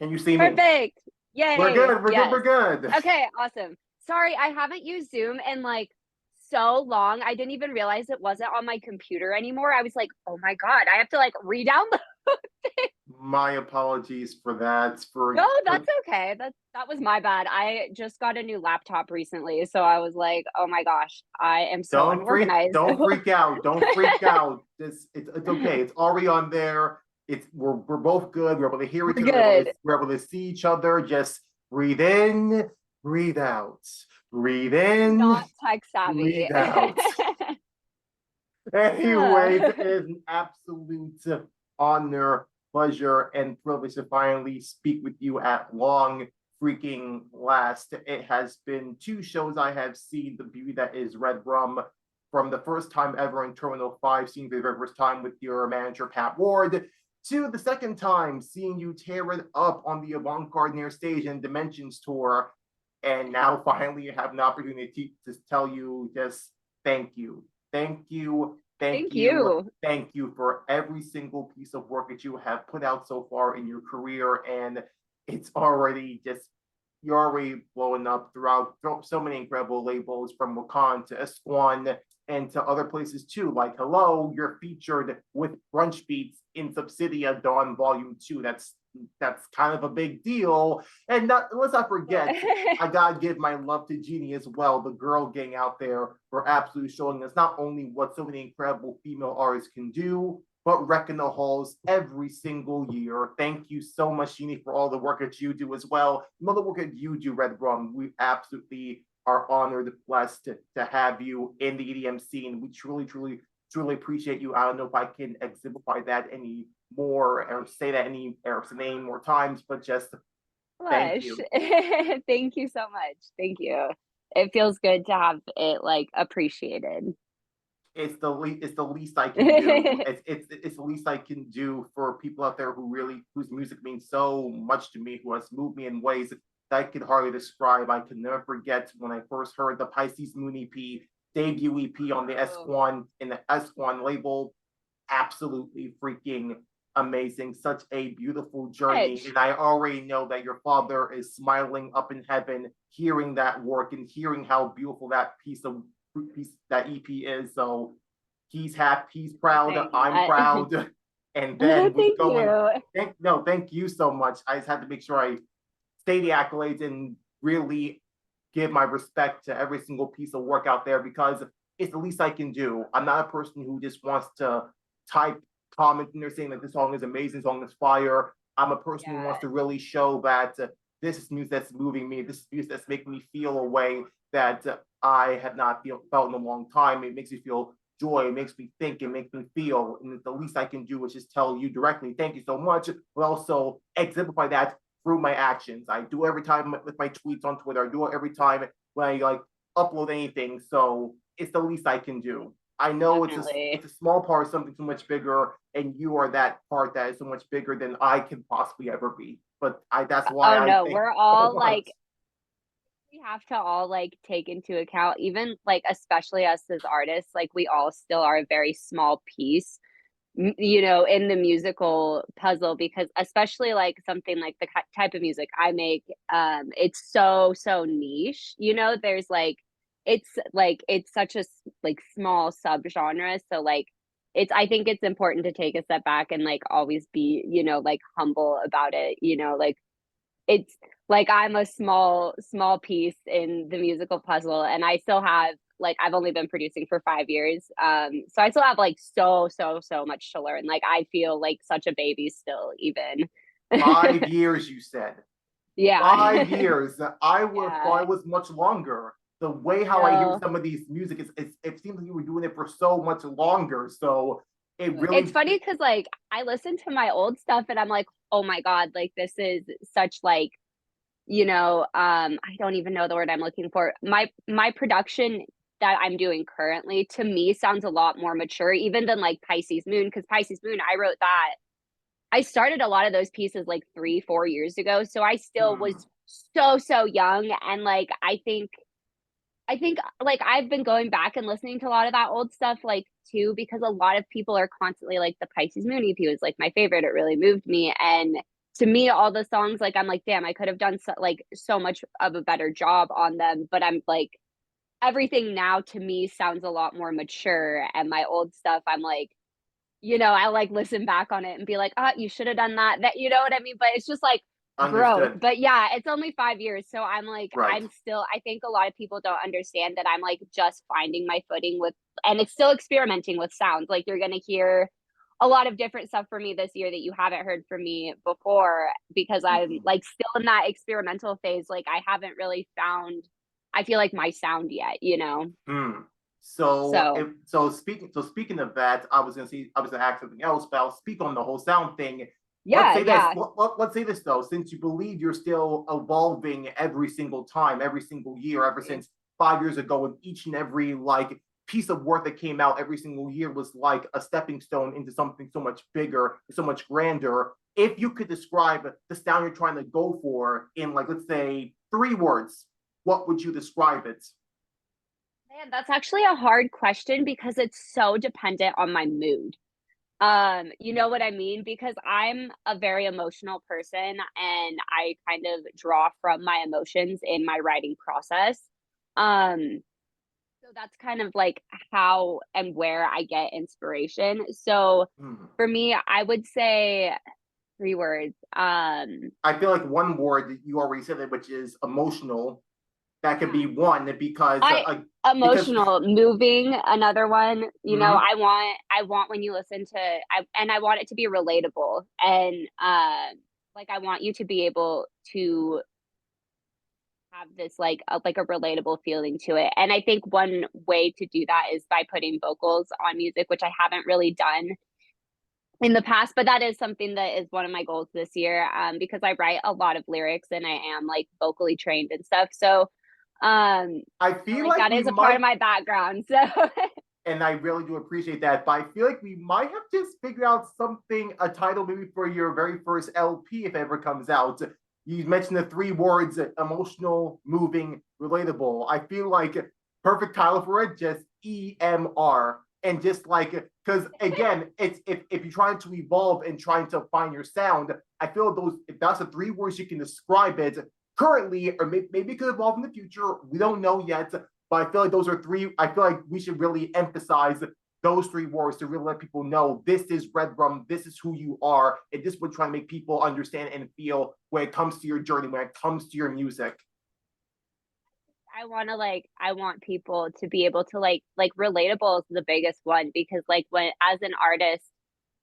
Can you see me? Perfect. We're Yay. good. We're good. Yes. We're good. Okay, awesome. Sorry, I haven't used Zoom in like so long. I didn't even realize it wasn't on my computer anymore. I was like, oh my God, I have to like re-download it. My apologies for that. No, that's okay. That was my bad. I just got a new laptop recently, so I was like, oh my gosh, I am so unorganized. don't freak out. Don't freak out. It's okay. It's already on there. We're both good. We're able to hear each We're other. good. We're able to see each other. Just breathe in, breathe out. Breathe in, Not tech savvy. breathe out. Anyways, it is an absolute honor, pleasure, and privilege to finally speak with you at long freaking last. It has been two shows I have seen, the beauty that is Redrum, from the first time ever in Terminal 5, seeing the very first time with your manager, Pat Ward, to the second time seeing you tear it up on the Avant-Garde Near Stage and Dimensions Tour. And now finally you have an opportunity to tell you just thank you. Thank you. Thank Thank you. you. Thank you for every single piece of work that you have put out so far in your career. And it's already just, you're already blowing up throughout so many incredible labels, from Wakan to Esquan and to other places too. Like, hello, you're featured with Brunch Beats in Subsidia Dawn Volume 2. That's kind of a big deal. And let's not forget, I gotta give my love to Jeannie as well, the girl gang out there, for absolutely showing us not only what so many incredible female artists can do, but wrecking the halls every single year. Thank you so much, Jeannie, for all the work that you do as well. All the work that you do, Redrum, we absolutely are honored, blessed to have you in the EDM scene. We truly appreciate you. I don't know if I can exemplify that any more or say that any more times, but just thank Blush. you. Thank you so much. Thank you. It feels good to have it like appreciated. It's the least I can do. It's the least I can do for people out there whose music means so much to me, who has moved me in ways that I could hardly describe. I can never forget when I first heard the Pisces Moon EP, debut EP on the Esquan in the Esquan label. Absolutely freaking amazing. Such a beautiful journey. And I already know that your father is smiling up in heaven, hearing that work and hearing how beautiful that that EP is. So he's happy, he's proud, I'm proud. And then we thank go you. thank you so much. I just had to make sure I say the accolades and really give my respect to every single piece of work out there, because it's the least I can do. I'm not a person who just wants to type comments in there saying that this song is amazing, song is fire. I'm a person who wants to really show that this is music that's moving me. This is music that's making me feel a way that I have not felt in a long time. It makes me feel joy. It makes me think. It makes me feel. And the least I can do is just tell you directly, thank you so much, but also exemplify that through my actions. I do every time with my tweets on Twitter. I do it every time when I like upload anything. So it's the least I can do. I know it's a small part of something so much bigger, and you are that part that is so much bigger than I can possibly ever be. But that's why Oh I no, think we're all like, we have to all like take into account, even like especially us as artists, like we all still are a very small piece, you know, in the musical puzzle, because especially like something like the type of music I make, it's so niche, you know. There's like it's such a like small subgenre, so like I think it's important to take a step back and like always be, you know, like humble about it, you know. Like it's like I'm a small piece in the musical puzzle, and I still have like, I've only been producing for 5 years, so I still have like so much to learn. Like I feel like such a baby still, even. 5 years, you said. Yeah. 5 years. I would have thought it was much longer. The way how I hear No, some of these music it seems like you were doing it for so much longer. So it it's really funny because like I listen to my old stuff and I'm like, oh my God, like this is such like, you know, I don't even know the word I'm looking for. My production that I'm doing currently to me sounds a lot more mature even than like Pisces Moon, because Pisces Moon, I wrote that. I started a lot of those pieces like 3 4 years ago, so I still was so young. And like I think like I've been going back and listening to a lot of that old stuff like too, because a lot of people are constantly like, the Pisces Moon EP was like my favorite. It really moved me. And to me, all the songs, like, I'm like, damn, I could have done so much of a better job on them. But I'm like, everything now to me sounds a lot more mature. And my old stuff, I'm like, I like listen back on it and be like, you should have done that. That, you know what I mean? But it's just like growth. Understood. But yeah, it's only 5 years. So I'm like, Right. I think a lot of people don't understand that I'm like just finding my footing with, and it's still experimenting with sounds. Like you're going to hear a lot of different stuff from me this year that you haven't heard from me before because I'm Mhm. like still in that experimental phase. Like I haven't really found, I feel like my sound yet. Hmm. So So if speaking of that, I was gonna ask something else, but I'll speak on the whole sound thing. Let's yeah, say this. yeah. Let's say this though, since you believe you're still evolving every single time, every single year, ever since 5 years ago, and each and every like piece of work that came out every single year was like a stepping stone into something so much bigger, so much grander. If you could describe the sound you're trying to go for in like let's say 3 words, what would you describe it? Man, that's actually a hard question because it's so dependent on my mood. You know what I mean? Because I'm a very emotional person and I kind of draw from my emotions in my writing process. Um, so that's kind of like how and where I get inspiration. So Hmm. for me, I would say 3 words. I feel like one word that you already said it, which is emotional. That could Yeah. be one I because emotional, moving, another one. mhm, I want when you listen to I want it to be relatable and like I want you to be able to have this like a relatable feeling to it. And I think one way to do that is by putting vocals on music, which I haven't really done in the past, but that is something that is one of my goals this year because I write a lot of lyrics and I am like vocally trained and stuff. So I feel like like that we is a part of might, my background. So and I really do appreciate that. But I feel like we might have to figure out something, a title maybe for your very first LP if it ever comes out. You mentioned the 3 words: emotional, moving, relatable. I feel like perfect title for it, just EMR. And just like, because again, it's if you're trying to evolve and trying to find your sound, I feel those if that's the 3 words you can describe it currently, or maybe it could evolve in the future. We don't know yet, but I feel like those are three. I feel like we should really emphasize those 3 words to really let people know this is Redrum, this is who you are, and this would try to make people understand and feel when it comes to your journey, when it comes to your music. I want people to be able to like relatable is the biggest one because like when as an artist,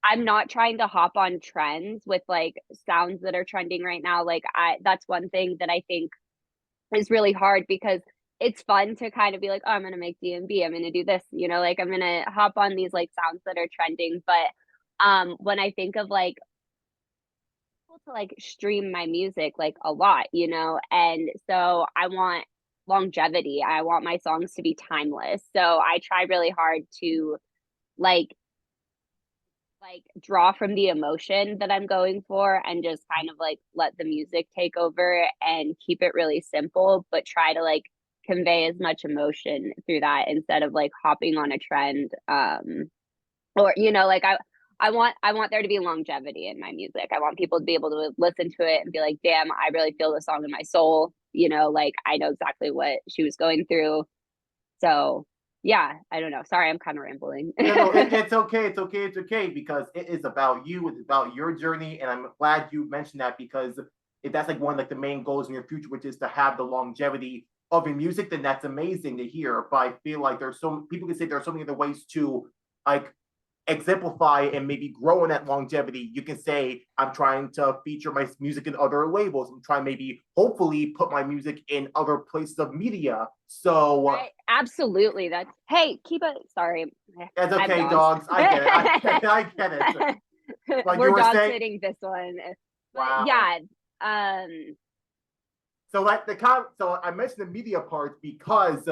I'm not trying to hop on trends with like sounds that are trending right now. Like I that's one thing that I think is really hard because it's fun to kind of be like, oh, I'm gonna make DMB, I'm gonna do this, like I'm gonna hop on these like sounds that are trending. But when I think of like people to like stream my music like a lot, and so I want longevity. I want my songs to be timeless. So I try really hard to like draw from the emotion that I'm going for and just kind of like let the music take over and keep it really simple, but try to like convey as much emotion through that instead of like hopping on a trend. Or like I want there to be longevity in my music. I want people to be able to listen to it and be like, damn, I really feel the song in my soul. Like I know exactly what she was going through. So yeah, I don't know. Sorry, I'm kind of rambling. No, no, it's okay. It's okay. It's okay because it is about you. It's about your journey, and I'm glad you mentioned that because if that's like one of like the main goals in your future, which is to have the longevity of your music, then that's amazing to hear. But I feel like there's so people can say there are so many other ways to like exemplify and maybe grow in that longevity. You can say, I'm trying to feature my music in other labels. I'm trying maybe hopefully put my music in other places of media. So Right, absolutely. That's hey, keep it. Sorry, that's I have okay, dogs. dogs. I get it. I get it. I get it. Like you We're were dog saying, sitting this one, but wow. yeah, um, So like so I mentioned the media part because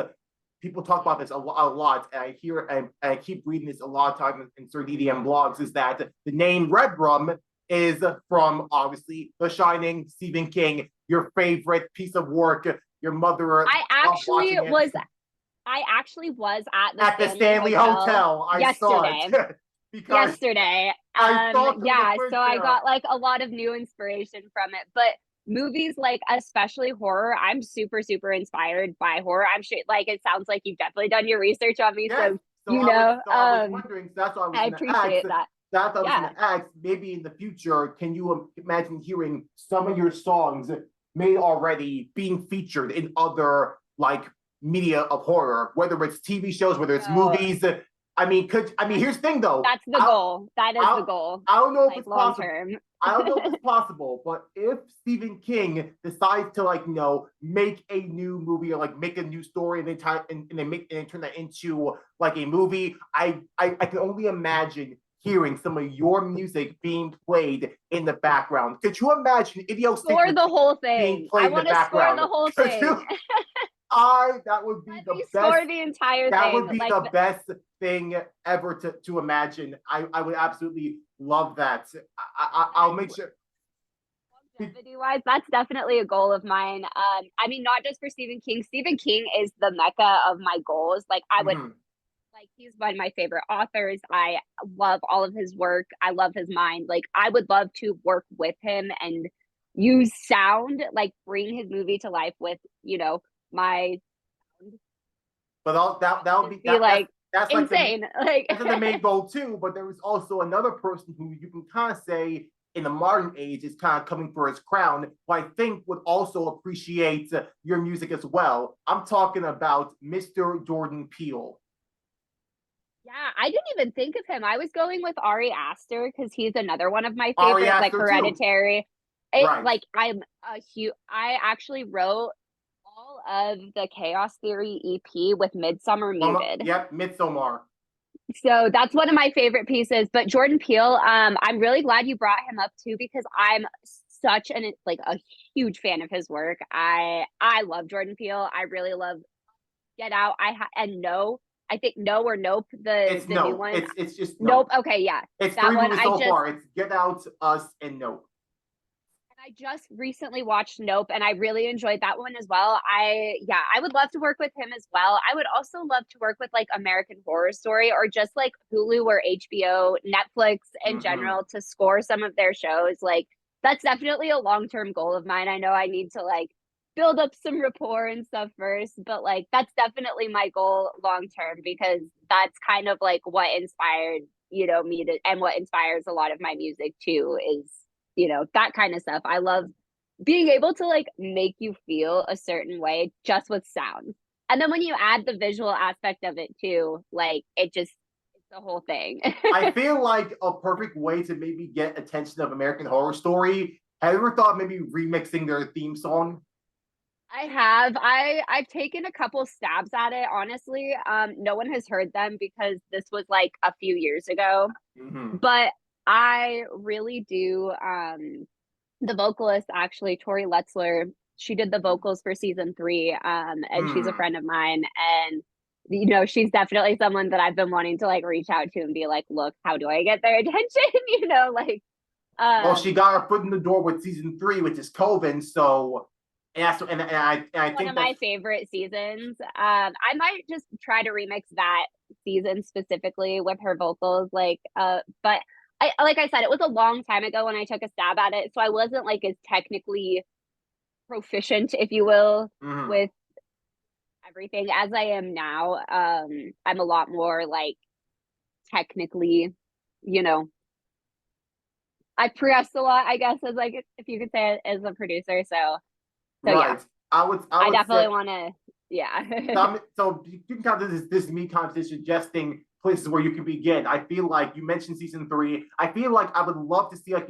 people talk about this a lot, and I hear and I keep reading this a lot of times in certain EDM blogs. Is that the name Redrum is from obviously The Shining, Stephen King, your favorite piece of work. Your mother I loved actually watching it was. I actually was at the at the Stanley Stanley Hotel Hotel. I saw it yesterday. because Yesterday, I saw some of the Yeah, footage so I there. got like a lot of new inspiration from it. But movies like especially horror, I'm super, super inspired by horror. I'm sure like it sounds like you've definitely done your research on me. Yes. So you know, So I was wondering. So that's what I was I gonna ask. appreciate that. That's what I was Yeah. gonna ask. Maybe in the future, can you imagine hearing some of your songs made already being featured in other like media of horror, whether it's TV shows, whether it's So movies? I mean, here's the thing though. that's the goal. That is the I goal, I don't know if like it's long possible. term. I don't know if it's possible, but if Stephen King decides to like make a new movie or like make a new story and they turn that into like a movie, I can only imagine hearing some of your music being played in the background. Could you imagine Score the idiosyncrasy whole being thing. played I in the want to score background? the whole Could you? thing. That would be Let the me best. score the entire That thing. would be Like the best thing ever to imagine. I would absolutely love that. I'll make sure. longevity wise, that's definitely a goal of mine. I mean, not just for Stephen King. Stephen King is the mecca of my goals. Like I would Mhm. like he's one of my favorite authors. I love all of his work. I love his mind. Like I would love to work with him and use sound, like bring his movie to life with, my But that would be just be like that's like insane. Like that's the main goal too. But there was also another person who you can kind of say in the modern age is kind of coming for his crown, who I think would also appreciate your music as well. I'm talking about Mr. Jordan Peele. yeah, I didn't even think of him. I was going with Ari Aster because he's another one of my Ari favorites, like Aster too. Hereditary. It Right. like I'm a huge. I actually wrote all of the Chaos Theory EP with Midsummer Muted. Yep, Midsommar. So that's one of my favorite pieces. But Jordan Peele, I'm really glad you brought him up too because I'm such an like a huge fan of his work. I love Jordan Peele. I really love Get Out. And No. I think No or Nope, It's the new no. one. It's just no. Nope. Okay, yeah. It's That three one. movies so far. It's Get Out, Us, and No. I just recently watched Nope and I really enjoyed that one as well. I would love to work with him as well. I would also love to work with like American Horror Story or just like Hulu or HBO, Netflix in Mm-hmm. general to score some of their shows. Like that's definitely a long-term goal of mine. I know I need to like build up some rapport and stuff first, but like that's definitely my goal long term because that's kind of like what inspired, me to and what inspires a lot of my music too is that kind of stuff. I love being able to like make you feel a certain way just with sound. And then when you add the visual aspect of it too, like it's the whole thing. I feel like a perfect way to maybe get attention of American Horror Story. Have you ever thought maybe remixing their theme song? I have. I've taken a couple stabs at it, honestly. No one has heard them because this was like a few years ago. Mm-hmm. But I really do the vocalist actually Tori Letzler, she did the vocals for season 3 and she's a Hmm. friend of mine and she's definitely someone that I've been wanting to like reach out to and be like look how do I get their attention like Well, she um got her foot in the door with season 3, which is Coven. So, and I one think of that's my favorite seasons. I might just try to remix that season specifically with her vocals but I like I said it was a long time ago when I took a stab at it so I wasn't like as technically proficient, if you will, mhm. with everything as I am now. I'm a lot more like technically, you know, I progressed a lot, I guess, as like if you could say it as a producer. So yeah, Right. I I would say definitely want to. Yeah, so you can count this me competition suggesting places where you can begin. I feel like you mentioned season 3. I feel like I would love to see like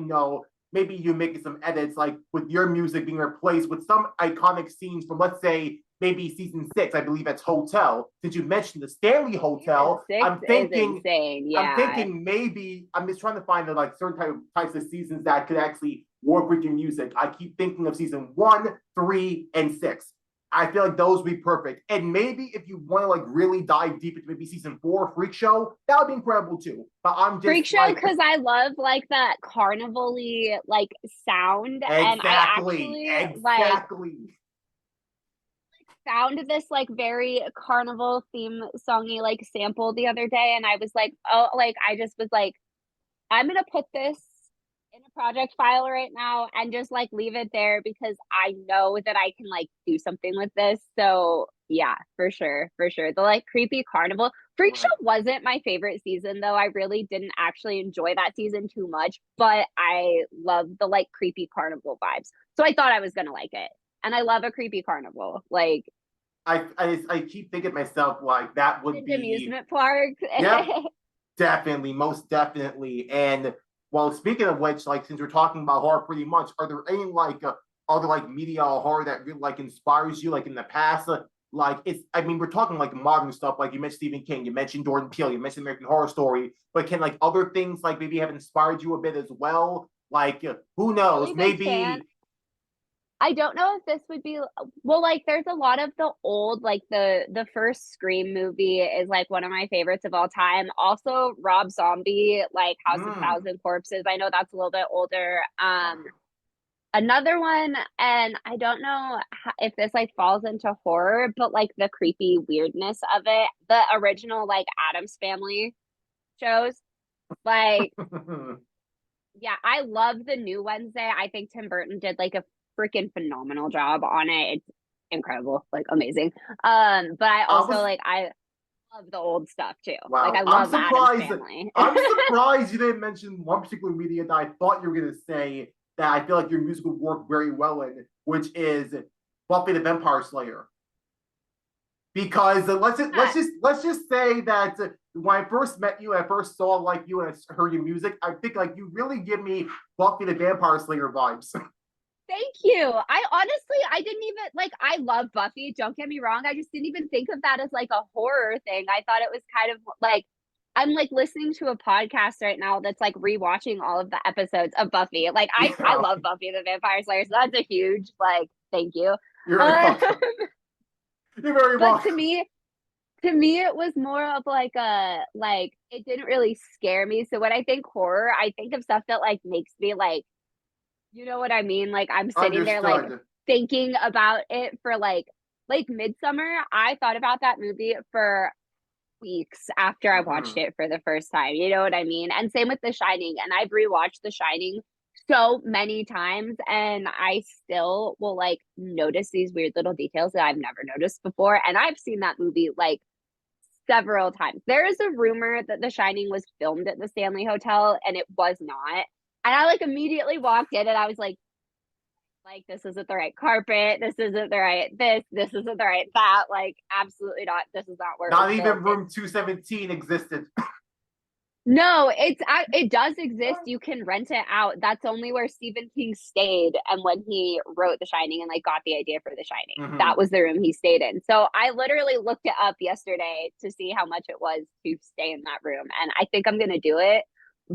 maybe you making some edits like with your music being replaced with some iconic scenes from let's say maybe season 6. I believe that's Hotel. Since you mentioned the Stanley season Hotel, 6 is insane. I'm Yeah, thinking maybe I'm just trying to find the like certain types of seasons that could actually work with your music. I keep thinking of season 1, 3, and 6. I feel like those would be perfect. And maybe if you want to like really dive deep into maybe season 4, Freak Show, that would be incredible too. But I'm Freak just Show like because I love like that carnival-y like sound, and I exactly, actually like exactly. found this like very carnival theme songy like sample the other day and I was like, oh, like I just was like I'm gonna put this in a project file right now and just like leave it there because I know that I can like do something with this. So yeah, for sure, for sure. The like creepy carnival freak show Right. wasn't my favorite season though. I really didn't actually enjoy that season too much, but I love the like creepy carnival vibes. So I thought I was gonna like it. And I love a creepy carnival. Like I keep thinking to myself like that would an be, amusement park. yep, definitely, most definitely. And well, speaking of which, like since we're talking about horror pretty much, are there any like other like media or horror that really like inspires you like in the past? Like it's I mean, we're talking like modern stuff, like you mentioned Stephen King, you mentioned Jordan Peele, you mentioned American Horror Story, but can like other things like maybe have inspired you a bit as well? Like who knows? Really big fan. Maybe I don't know if this would be well, like there's a lot of the old, like the first Scream movie is like one of my favorites of all time. Also, Rob Zombie, like House of mm, Thousand Corpses. I know that's a little bit older. Another one, and I don't know if this like falls into horror, but like the creepy weirdness of it. The original like Addams Family shows. Like yeah, I love the new Wednesday. I think Tim Burton did like a freaking phenomenal job on it. It's incredible, like amazing. But I I also was like I love the old stuff too. Like I wow. I'm love Adam's surprised. Family. I'm surprised you didn't mention one particular media that I thought you were gonna say that I feel like your music would work very well in, which is Buffy the Vampire Slayer. Because let's just say that when I first met you, I first saw like you and I heard your music. I think like you really give me Buffy the Vampire Slayer vibes. Thank you. I honestly, I didn't even like, I love Buffy. Don't get me wrong. I just didn't even think of that as like a horror thing. I thought it was kind of like, I'm like listening to a podcast right now that's like rewatching all of the episodes of Buffy. Like, I Yeah, love Buffy the Vampire Slayer. So that's a huge, like, thank you. you're very Uh, welcome. You're very but welcome. to me, it was more of like a, like, it didn't really scare me. So when I think horror, I think of stuff that like makes me like, you know what I mean? Like I'm sitting there like Understood. thinking about it for like Midsummer. I thought about that movie for weeks after I watched Mhm. it for the first time. You know what I mean? And same with The Shining. And I've rewatched The Shining so many times and I still will like notice these weird little details that I've never noticed before. And I've seen that movie like several times. There is a rumor that The Shining was filmed at the Stanley Hotel and it was not. And I like immediately walked in and I was like this isn't the right carpet, this isn't the right this isn't the right that, like absolutely not. This is not where it was Not even filmed. It's room 217 existed. no, it does exist. You can rent it out. That's only where Stephen King stayed and when he wrote The Shining and like got the idea for The Shining. That Mhm. was the room he stayed in. So I literally looked it up yesterday to see how much it was to stay in that room. And I think I'm gonna do it.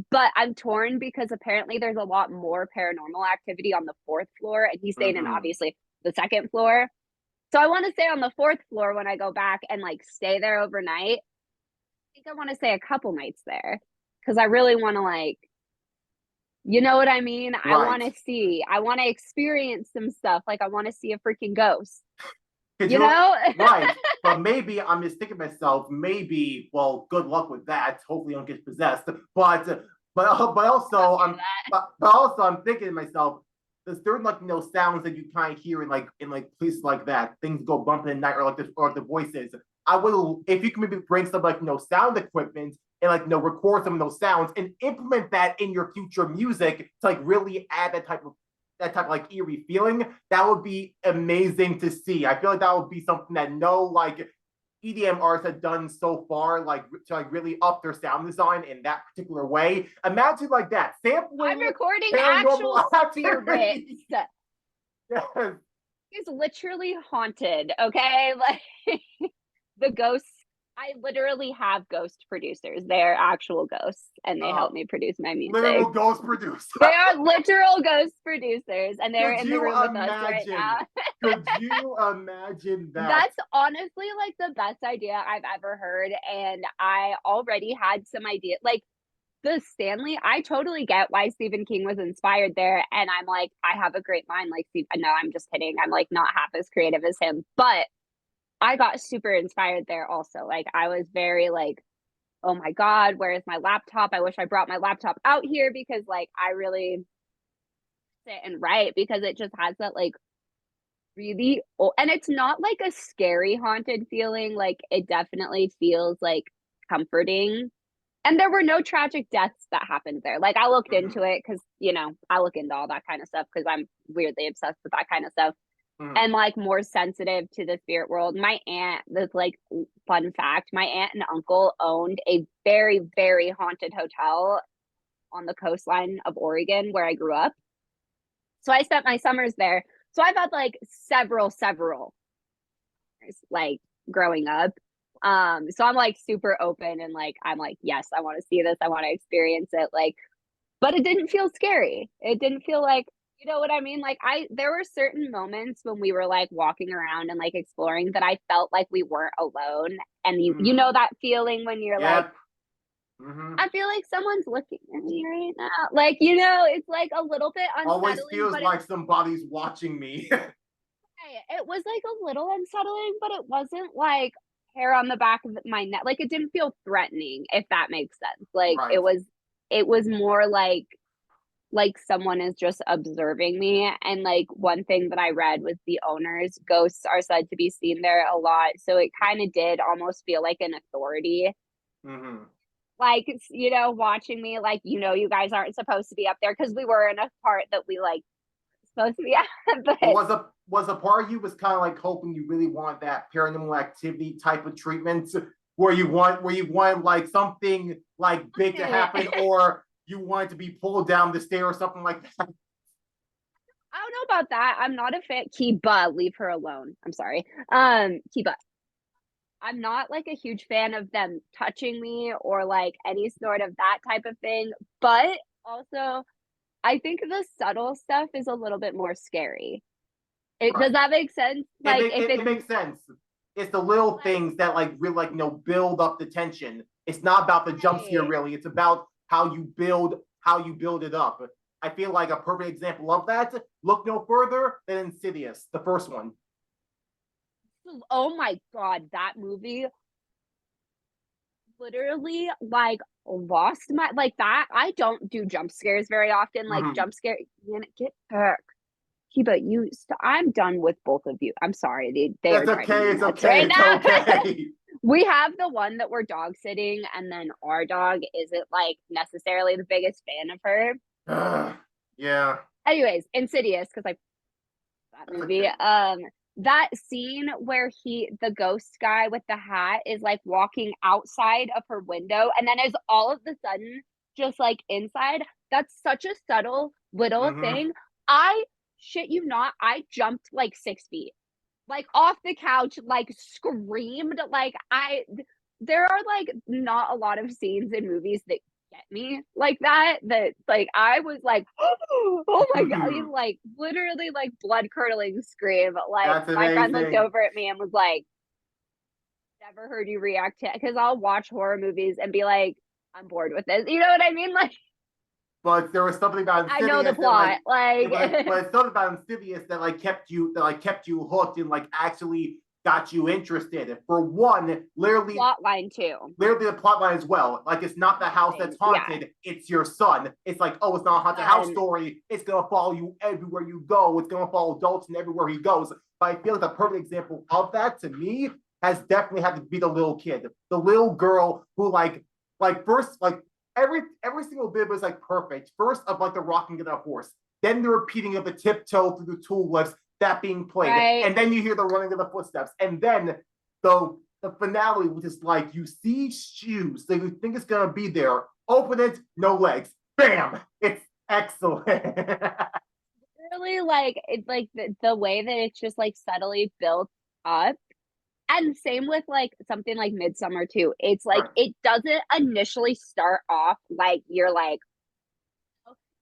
But I'm torn because apparently there's a lot more paranormal activity on the fourth floor, and he stayed in Mhm. obviously the second floor. So I want to stay on the fourth floor when I go back and like stay there overnight. I think I want to stay a couple nights there because I really want to like, you know what I mean? I want Right. to see, I want to experience some stuff. Like I want to see a freaking ghost, Could you you know? right? But maybe I'm just thinking to myself. Maybe well, good luck with that. Hopefully, you don't get possessed. But also I'm thinking to myself. There's certain like sounds that you kind of hear in like places like that. Things go bump in the night or like this or the voices. I will if you can maybe bring some like sound equipment and like record some of those sounds and implement that in your future music to like really add that type of like eerie feeling, that would be amazing to see. I feel like that would be something that no like EDM artists have done so far, like to like really up their sound design in that particular way. Imagine like that I'm sampling recording actual paranormal spirits. activity. Yes, It's literally haunted, okay? Like the ghosts, I literally have ghost producers. They're actual ghosts and they uh, help me produce my music. literal ghost producer. They are literal ghost producers and they're Could in the you room with us right imagine? now. Could you imagine that? That's honestly like the best idea I've ever heard. And I already had some idea. Like the Stanley, I totally get why Stephen King was inspired there. And I'm like, I have a great mind. Like, no, I'm just kidding. I'm like not half as creative as him. But I got super inspired there also. Like I was very like oh my God, where is my laptop? I wish I brought my laptop out here because like I really sit and write because it just has that like really and it's not like a scary haunted feeling. Like it definitely feels like comforting. And there were no tragic deaths that happened there. Like I looked Mhm, into it because, I look into all that kind of stuff because I'm weirdly obsessed with that kind of stuff mhm, and like more sensitive to the spirit world. My aunt, that's like fun fact, my aunt and uncle owned a very, very haunted hotel on the coastline of Oregon where I grew up. So I spent my summers there. So I've had like several like growing up. So I'm like super open and like I'm like, yes, I want to see this. I want to experience it. Like, but it didn't feel scary. It didn't feel like, you know what I mean? Like there were certain moments when we were like walking around and like exploring that I felt like we weren't alone. And you mhm. know that feeling when you're like, Yep. Mhm. I feel like someone's looking at me right now. Like, it's like a little bit Always unsettling, feels but like somebody's watching me. it was like a little unsettling, but it wasn't like hair on the back of my neck. Like it didn't feel threatening, if that makes sense. Like Right. it was more like someone is just observing me. And like one thing that I read was the owners ghosts are said to be seen there a lot. So it kind of did almost feel like an authority. Mhm. Like, watching me, like, you guys aren't supposed to be up there because we were in a part that we like supposed to be at. But But was a part of you was kind of like hoping you really want that paranormal activity type of treatment where you want like something like big to happen, or you want to be pulled down the stair or something like that. I don't know about that. I'm not a fan. Kiba, leave her alone. I'm sorry. Kiba. I'm not like a huge fan of them touching me or like any sort of that type of thing. But also, I think the subtle stuff is a little bit more scary. Does Right. that make sense? Like if It it's makes sense. It's the little like, things that like really like build up the tension. It's not about the jump scare hey, really. It's about how you build it up. I feel like a perfect example of that. Look no further than Insidious, the first one. oh my God, that movie literally like lost my like that. I don't do jump scares very often. Like Mm-hmm. jump scare, get back. Kiba, I'm done with both of you. I'm sorry. They are That's driving okay. me It's nuts okay. right It's now. okay. We have the one that we're dog sitting, and then our dog isn't like necessarily the biggest fan of her. Yeah, Anyways, Insidious, because I that that's movie. okay. That scene where the ghost guy with the hat is like walking outside of her window, and then is all of a sudden just like inside. That's such a subtle little Mm-hmm. thing. I shit you not, I jumped like 6 feet, like off the couch, like screamed. Like there are like not a lot of scenes in movies that get me like that. That like I was like, oh my God, like literally like blood curdling scream. Like That's my friend looked amazing. over at me and was like, never heard you react to it, because I'll watch horror movies and be like, I'm bored with this. You know what I mean? Like But there was something about I know the Insidious that plot. yeah, Like but it's something about Insidious that kept you hooked and like actually got you interested. For one, plot line too. literally the plot line as well. Like it's not the house that's Amazing. Yeah. haunted, it's your son. It's like, oh, it's not a haunted house And story. It's gonna follow you everywhere you go. It's gonna follow Dalton everywhere he goes. But I feel like the perfect example of that to me has definitely had to be the little kid, the little girl who first every single bit was like perfect. First of like the rocking of the horse, then the repeating of the tiptoe through the tulips, that being played, right. and then you hear the running of the footsteps, and then the finale, which is like you see shoes, so you think it's gonna be there, open it, no legs, bam, it's excellent. Really like it's like the way that it's just like subtly built up. And same with like something like Midsummer too. It's like Right, it doesn't initially start off like you're like,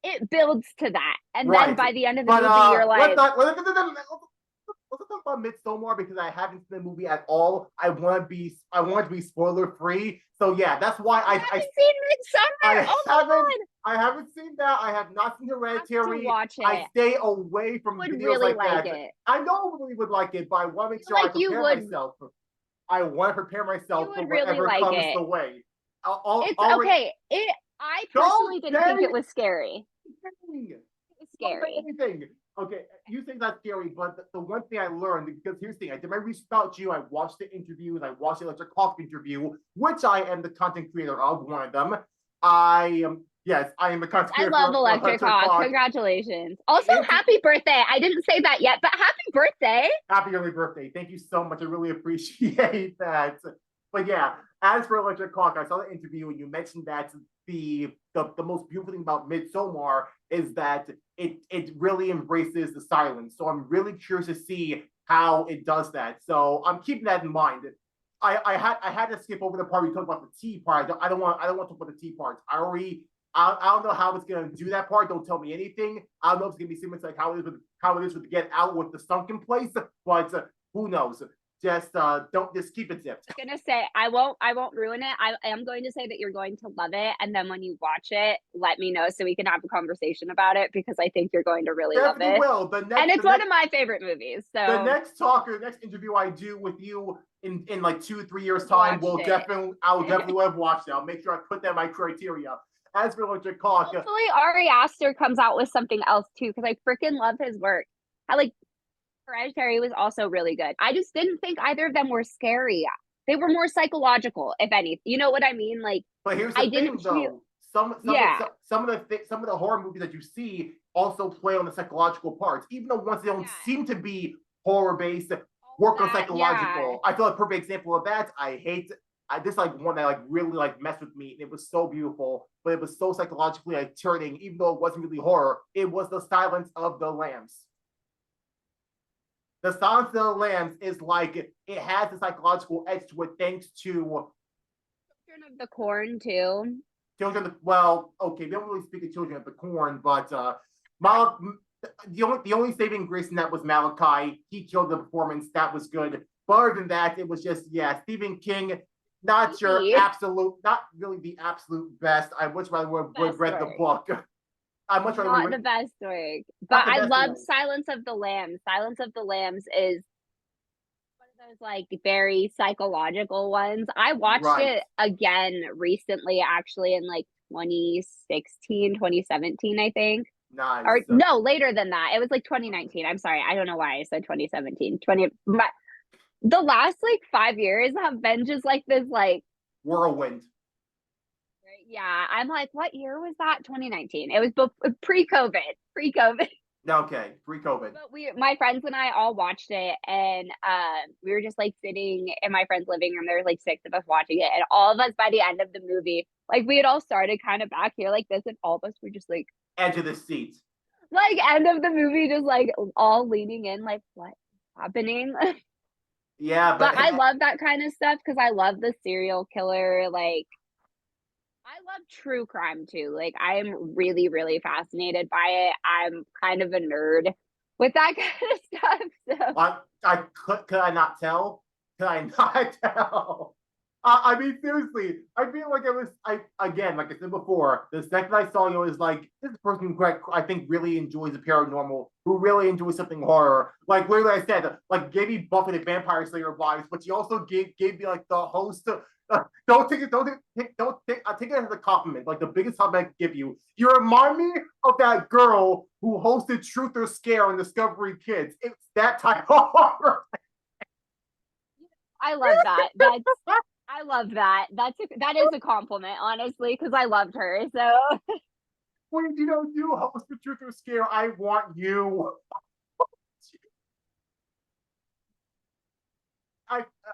it builds to that. And then right. by the end of the But movie, you're let's like, not let's talk about Midsommar because I haven't seen the movie at all. I want to be spoiler free. So yeah, that's why you haven't seen Midsummer? I Oh my haven't God. I haven't seen that. I have not seen You have to Hereditary. watch I it. stay away You from would videos really like like that. it. I know I really would like it, but I want to I make feel sure I like prepare myself. I want to prepare you myself for would really whatever like comes it. the way. It's already, okay. I don't personally didn't think say it was scary. anything. It was Don't say scary. anything. Okay, you think that's scary, but the one thing I learned, because here's the thing, I did my research about you, I watched the interviews, I watched the Electric Hawk interview, which I am the content creator of, one of them. I am, yes, I am the content I creator love for Electric Electric Hawk. Hawk. Congratulations. Also, It's happy birthday. I didn't say that yet, but happy birthday. happy early birthday. Thank you so much. I really appreciate that. But yeah, as for Electric Hawk, I saw the interview and you mentioned that the most beautiful thing about Midsommar is that it really embraces the silence. So I'm really curious to see how it does that. So I'm keeping that in mind. I had to skip over the part we talked about the tea part. I don't want to talk about the tea part. I don't know how it's gonna do that part. Don't tell me anything. I don't know if it's gonna be similar to like how it is with Get Out with the sunken place, but who knows? Don't just keep it zipped. I'm gonna say I won't ruin it. I am going to say that you're going to love it. And then when you watch it, let me know so we can have a conversation about it because I think you're going to really love Definitely it. will. And it's one of my favorite movies. The So next talk or the next interview I do with you in like 2 3 years time will definitely I'll definitely have watched it. I'll make sure I put that in my criteria. As for Electric Hawk, hopefully Ari Aster comes out with something else too, because I freaking love his work. I like Hereditary was also really good. I just didn't think either of them were scary. They were more psychological, if any. You know what I mean? Like but here's the I thing didn't feel though. yeah. Some of the horror movies that you see also play on the psychological parts, even though ones they don't Yeah. seem to be horror based, All work on that, yeah. psychological. I feel like a perfect example of that. This like one that like really like messed with me, and it was so beautiful, but it was so psychologically like turning, even though it wasn't really horror. It was The Silence of the Lambs. The Silence of the Lambs is like it has a psychological edge to it, thanks to Children of the Corn too. Children of the, well, okay, they don't really speak of Children of the Corn, but Mal- the only saving grace in that was Malachi. He killed the performance. That was good. But other than that, it was just, yeah, Stephen King, not your absolute, not really the absolute best. I much rather would read the book. I much rather Not read, the best work. not But the I best love one. Silence of the Lambs. Silence of the Lambs is one of those like very psychological ones. I watched Right. it again recently, actually in like 2016, 2017, I think. Or Nice. no, later than that. It was like 2019. I'm sorry. I don't know why I said 2017. 20 but the last like 5 years have been just like this like Whirlwind. yeah, I'm like, what year was that? 2019. It was pre-COVID. Pre-COVID. Okay, pre-COVID. But my friends and I all watched it, and we were just like sitting in my friend's living room. There was like six of us watching it, and all of us by the end of the movie, like we had all started kind of back here like this, and all of us were just Edge of the seat. like end of the movie, just like all leaning in, like what's happening? Yeah, But but I love that kind of stuff because I love the serial killer. Like I love true crime too. Like I'm really, really fascinated by it. I'm kind of a nerd with that kind of stuff. So could I not tell? Could I not tell? I mean, seriously, I feel like again, like I said before, the second I saw you, is like this person who I think really enjoys the paranormal, who really enjoys something horror. Like literally, I said, like gave me Buffy the Vampire Slayer vibes, but she also gave me like the host. I take it as a compliment, like the biggest compliment I can give you. You remind me of that girl who hosted Truth or Scare on Discovery Kids. It's that type of horror. I love that. I love that. That is a compliment, honestly, because I loved her. So When you don't do host the Truth or Scare, I want you.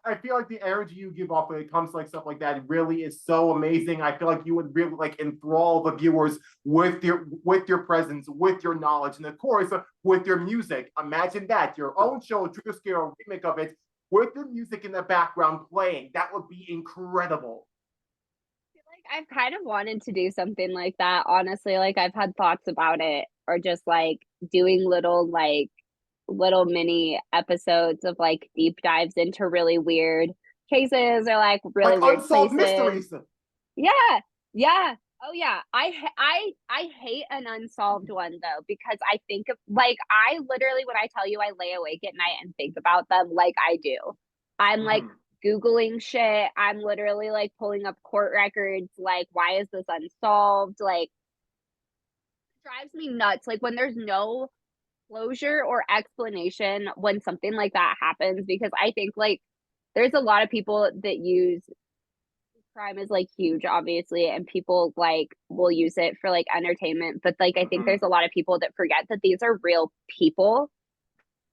I feel like the energy you give off when it comes to like stuff like that really is so amazing. I feel like you would really like enthrall the viewers with your presence, with your knowledge, and of course with your music. Imagine that your own show, Truth or Scare, a remake of it, with the music in the background playing. That would be incredible. like I've kind of wanted to do something like that, honestly. Like I've had thoughts about it, or just like doing little mini episodes of like deep dives into really weird cases or like really Like weird unsolved places. mysteries. Yeah. Yeah. Oh yeah. I hate an unsolved one though, because I think of like I literally when I tell you I lay awake at night and think about them like I do. I'm like Mhm. Googling shit. I'm literally like pulling up court records, like, why is this unsolved? Like, it drives me nuts. Like when there's no closure or explanation when something like that happens, because I think like there's a lot of people that use crime is like huge, obviously, and people like will use it for like entertainment. But like I think Mhm. there's a lot of people that forget that these are real people.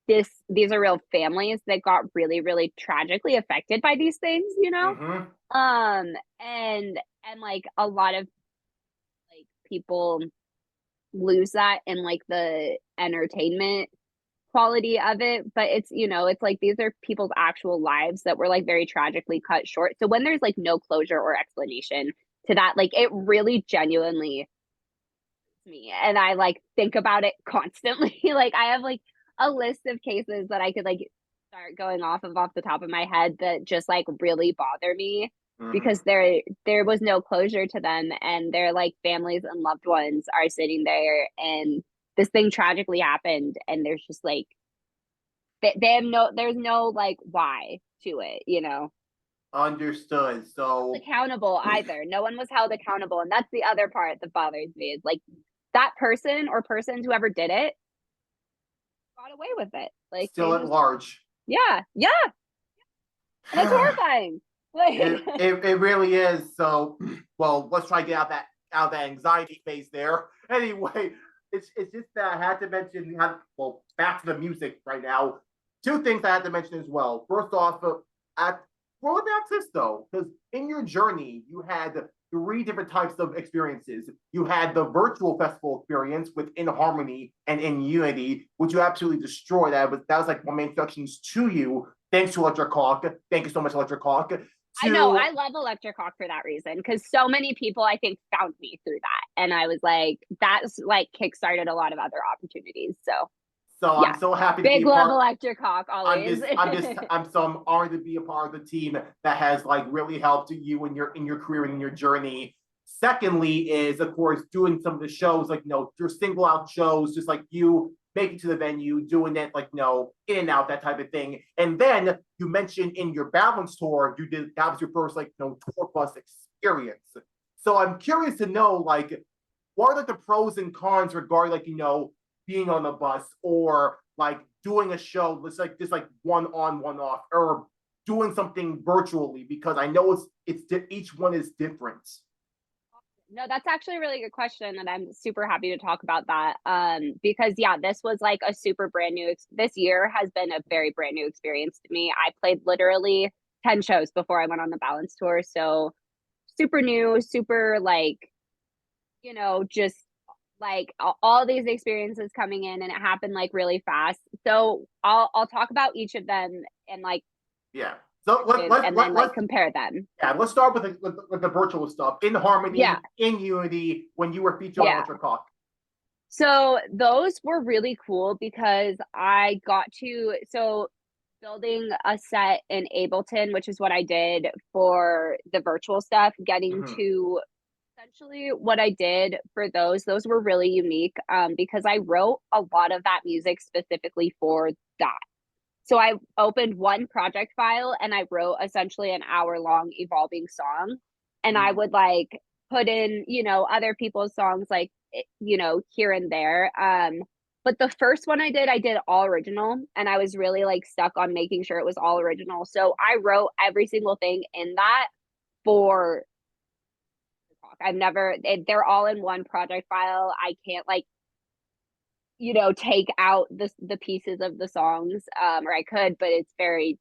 These are real families that got really, really tragically affected by these things, you know? Mhm. And like a lot of like people lose that in like the entertainment quality of it, but it's, you know, it's like these are people's actual lives that were like very tragically cut short. So when there's like no closure or explanation to that, like it really genuinely me, and I like think about it constantly. Like I have like a list of cases that I could like start going off the top of my head that just like really bother me because Mhm. there was no closure to them, and their like families and loved ones are sitting there, and this thing tragically happened, and there's just like they have no, there's no like why to it, you know. Understood. So, Accountable either. No one was held accountable, and that's the other part that bothers me is like that person or persons whoever did it got away with it. Like they still at just, large. yeah, yeah, and that's horrifying. Like It really is. So, well, let's try to get out that anxiety phase there. Anyway, it's just that I had to mention well, back to the music right now. Two things I had to mention as well. First off, at Rolling Access though, because in your journey you had three different types of experiences. You had the virtual festival experience with In Harmony and In Unity, which you absolutely destroyed. That was like one of my introductions to you. Thanks to Electric Hawk. Thank you so much, Electric Hawk. I know, To I love Electric Hawk for that reason because so many people I think found me through that, and I was like, that's like kickstarted a lot of other opportunities. So so I'm yeah, so happy to be big a love part. Electric Hawk always. I'm honored to be a part of the team that has like really helped you in your career and in your journey. Secondly, is of course doing some of the shows like your single out shows, just like you making to the venue, doing it like in and out, that type of thing. And then you mentioned in your balance tour, you did that was your first like tour bus experience. So I'm curious to know like what are like the pros and cons regarding like being on the bus or like doing a show that's like just like one on one off or doing something virtually because I know each one is different. No, that's actually a really good question, and I'm super happy to talk about that. Because yeah, this was like a super brand new. This year has been a very brand new experience to me. I played literally 10 shows before I went on the balance tour, so super new, super like just like all these experiences coming in, and it happened like really fast. So I'll talk about each of them and like Yeah. So and then like compare them. let's start with the virtual stuff. In Yeah, Harmony, in Unity, when you were featured on yeah. Electric Hawk. So those were really cool because I got to building a set in Ableton, which is what I did for the virtual stuff, getting Mm-hmm. to essentially what I did for those were really unique because I wrote a lot of that music specifically for that. So I opened one project file and I wrote essentially an hour long evolving song. And I Mm-hmm. would like put in, other people's songs like, here and there. But the first one I did all original, and I was really like stuck on making sure it was all original. So I wrote every single thing in that for I've never, they're all in one project file. I can't like take out the pieces of the songs, or I could, but it's very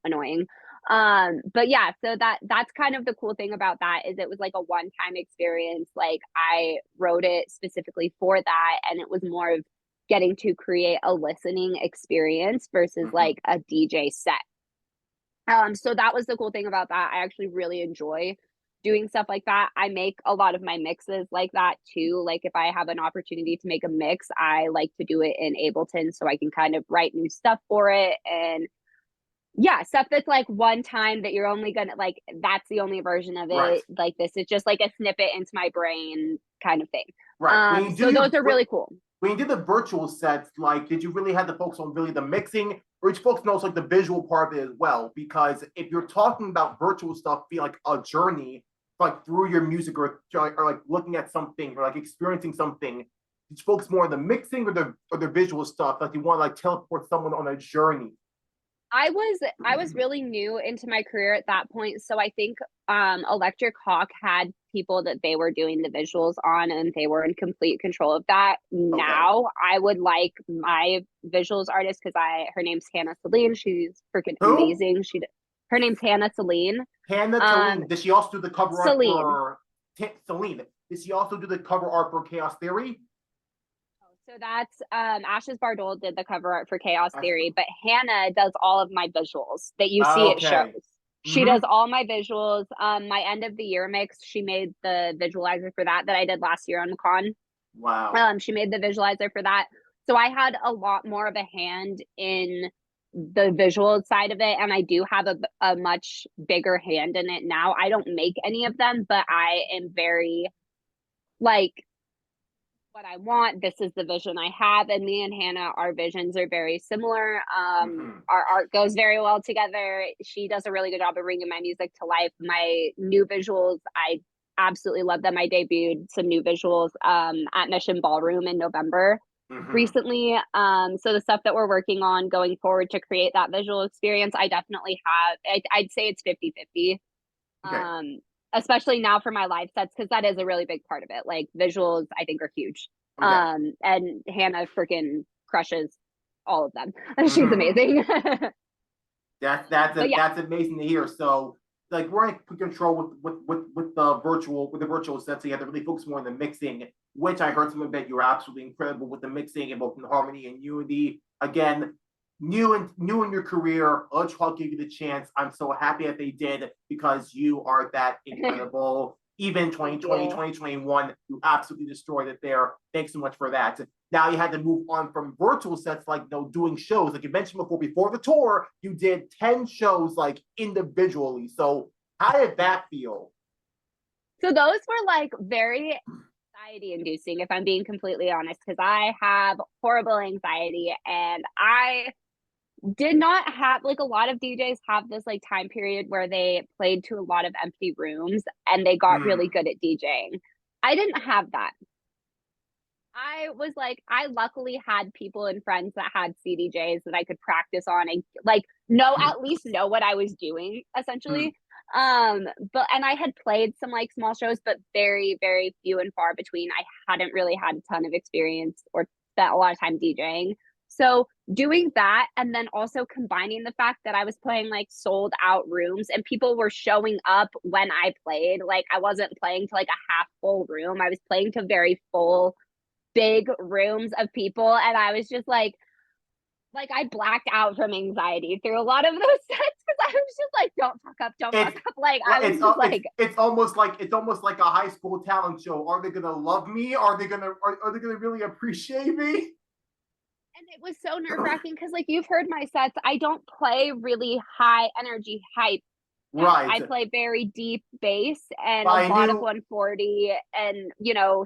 annoying. But yeah, so that's kind of the cool thing about that is it was like a one-time experience. Like I wrote it specifically for that, and it was more of getting to create a listening experience versus Mm-hmm. like a DJ set. So that was the cool thing about that. I actually really enjoy doing stuff like that. I make a lot of my mixes like that too. Like if I have an opportunity to make a mix, I like to do it in Ableton so I can kind of write new stuff for it. And yeah, stuff that's like one time that you're only gonna like that's the only version of Right. it. Like this is just like a snippet into my brain kind of thing. Right. When you do So your those are really cool. when you did the virtual sets, like, did you really have to focus on really the mixing, or did you focus on also like the visual part of it as well? Because if you're talking about virtual stuff being like a journey, like through your music, or like looking at something, or like experiencing something, did you focus more on the mixing or the visual stuff? Like you want to like teleport someone on a journey? I was really new into my career at that point, so I think Electric Hawk had people that they were doing the visuals on, and they were in complete control of that. Okay. Now I would like my visuals artist, because I her name's Hannah Celine. She's freaking Who? amazing. Her name's Hannah Celine. Hannah Um, Talene. Did she also do the cover art Celine. for Celine? Did she also do the cover art for Chaos Theory? So that's Ashes Bardol did the cover art for Chaos Actually, Theory, but Hannah does all of my visuals that you see at shows. okay. She Mm-hmm. does all my visuals. My end of the year mix, she made the visualizer for that I did last year on the con. Wow. She made the visualizer for that. So I had a lot more of a hand in the visual side of it, and I do have a much bigger hand in it now. I don't make any of them, but I am very like what I want. This is the vision I have. And me and Hannah, our visions are very similar. Mm-hmm. Our art goes very well together. She does a really good job of bringing my music to life. My new visuals, I absolutely love them. I debuted some new visuals at Mission Ballroom in November Mm-hmm. recently. So the stuff that we're working on going forward to create that visual experience, I definitely have, I'd say it's 50-50. Okay. um Especially now for my live sets, because that is a really big part of it. Like visuals I think are huge. Okay. And Hannah freaking crushes all of them. She's Mm-hmm. amazing. But yeah. That's amazing to hear. So like we're in control with the virtual sets. So you have to really focus more on the mixing, which I heard some of it. You were absolutely incredible with the mixing and both in harmony and unity. Again, new in your career. Let's give you the chance. I'm so happy that they did because you are that incredible. Even Thank 2020, you. 2021, you absolutely destroyed it there. Thanks so much for that. Now you had to move on from virtual sets, like doing shows. Like you mentioned before the tour, you did 10 shows like individually. So how did that feel? So those were like very anxiety inducing, if I'm being completely honest, because I have horrible anxiety, and I did not have, like, a lot of DJs have this like time period where they played to a lot of empty rooms and they got really Hmm. good at DJing. I didn't have that. I was like, I luckily had people and friends that had CDJs that I could practice on and like know, at least know what I was doing essentially. But and I had played some like small shows, but very, very few and far between. I hadn't really had a ton of experience or spent a lot of time DJing. So doing that, and then also combining the fact that I was playing like sold out rooms and people were showing up when I played. Like I wasn't playing to like a half full room. I was playing to very full big rooms of people, and I was just like I blacked out from anxiety through a lot of those sets because I was just like, don't fuck It's up. Like I was just like, it's almost like a high school talent show. Are they gonna love me? Are they gonna really appreciate me? and it was so nerve-wracking because like you've heard my sets, I don't play really high energy hype sets. Right. I play very deep bass and a I lot of knew 140 and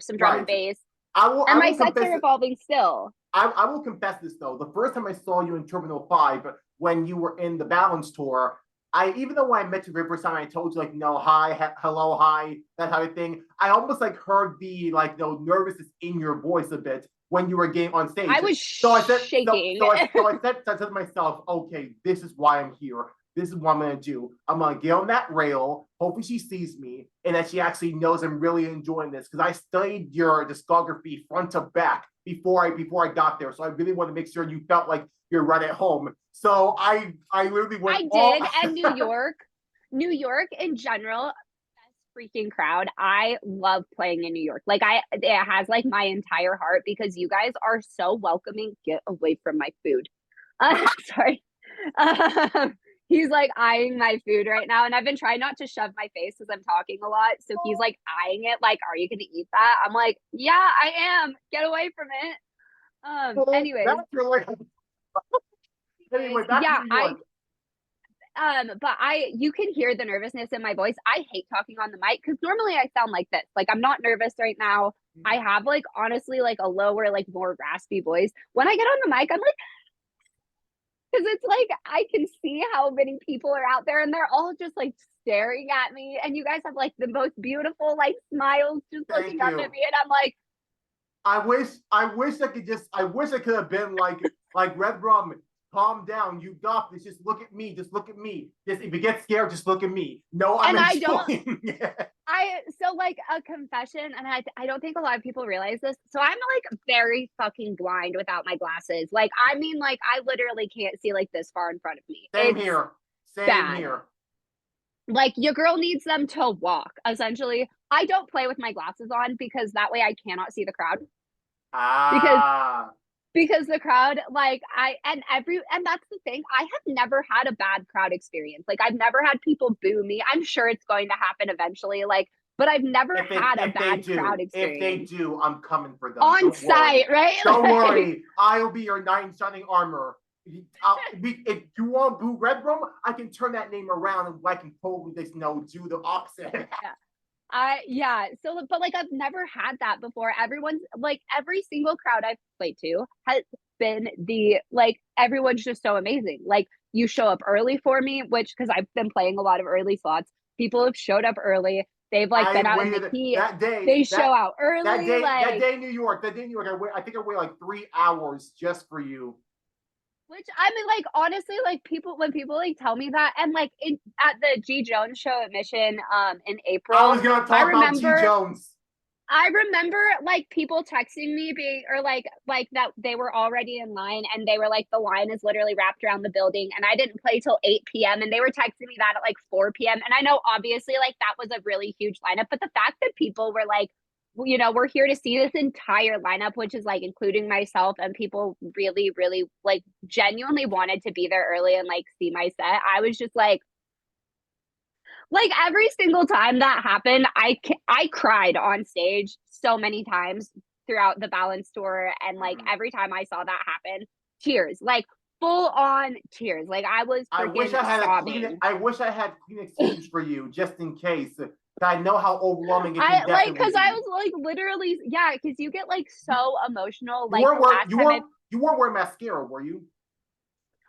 some drum and right. bass. I And my will sets confess are evolving still. I will confess this though. The first time I saw you in Terminal 5 when you were in the Balance tour, I even though when I met you the first time I told you like no hi hello hi that type of thing, I almost like heard the like no nervousness in your voice a bit when you were getting on stage. I was So I said shaking. I said to myself, okay, this is why I'm here. This is what I'm gonna do. I'm gonna get on that rail. Hopefully she sees me and that she actually knows I'm really enjoying this because I studied your discography front to back before I got there. So I really want to make sure you felt like you're right at home. So I literally went I all did. And New York in general, best freaking crowd. I love playing in New York. Like it has like my entire heart because you guys are so welcoming. Get away from my food. Sorry. He's like eyeing my food right now, and I've been trying not to shove my face because I'm talking a lot. So he's like eyeing it, like, "Are you gonna eat that?" I'm like, "Yeah, I am. Get away from it." back Anyways, to like anyway, back to yeah, New I York. but you can hear the nervousness in my voice. I hate talking on the mic because normally I sound like this. Like I'm not nervous right now. I have like honestly like a lower, like more raspy voice. When I get on the mic, I'm like, because it's like I can see how many people are out there and they're all just like staring at me. And you guys have like the most beautiful like smiles just Thank looking up you. at me. And I'm like, I wish I could have been like Redrum. Calm down. You got this. Just look at me. Just look at me. Just if you get scared, just look at me. No, I'm and I don't. enjoying it. So like a confession, and I don't think a lot of people realize this. So I'm like very fucking blind without my glasses. Like I mean, like I literally can't see like this far in front of me. Same It's here. Same bad. here. Like your girl needs them to walk. Essentially, I don't play with my glasses on because that way I cannot see the crowd. Because Ah. the crowd like and that's the thing, I have never had a bad crowd experience. Like I've never had people boo me. I'm sure it's going to happen eventually, like, but I've never had a bad crowd If they experience do, I'm coming for them. on site, right? Don't Like, worry. I'll be your knight in shining armor. If you want Boo Redrum, I can turn that name around and I can totally just do the opposite. yeah. So, but like I've never had that before. Everyone's like every single crowd I've played to has been the like everyone's just so amazing. Like you show up early for me, which because I've been playing a lot of early slots. People have showed up early. They've like been out in the heat. That day. They show out early. That day in New York. I think I waited like 3 hours just for you. Which I mean, like honestly, like when people like tell me that, and like at the G Jones show at Mission in April, I was gonna talk about G Jones. I remember like people texting me being or like that they were already in line and they were like the line is literally wrapped around the building and I didn't play till 8 p.m. and they were texting me that at like 4 p.m. And I know obviously like that was a really huge lineup, but the fact that people were like, you know, we're here to see this entire lineup, which is like including myself, and people really, really like genuinely wanted to be there early and like see my set. I was just like every single time that happened, I cried on stage so many times throughout the Balance tour, and like every time I saw that happen, tears, like full on tears. Like I was freaking sobbing. I wish I had clean exchange for you just in case. I know how overwhelming it can like because I was like literally because you get like so emotional. Like you weren't wearing mascara, were you?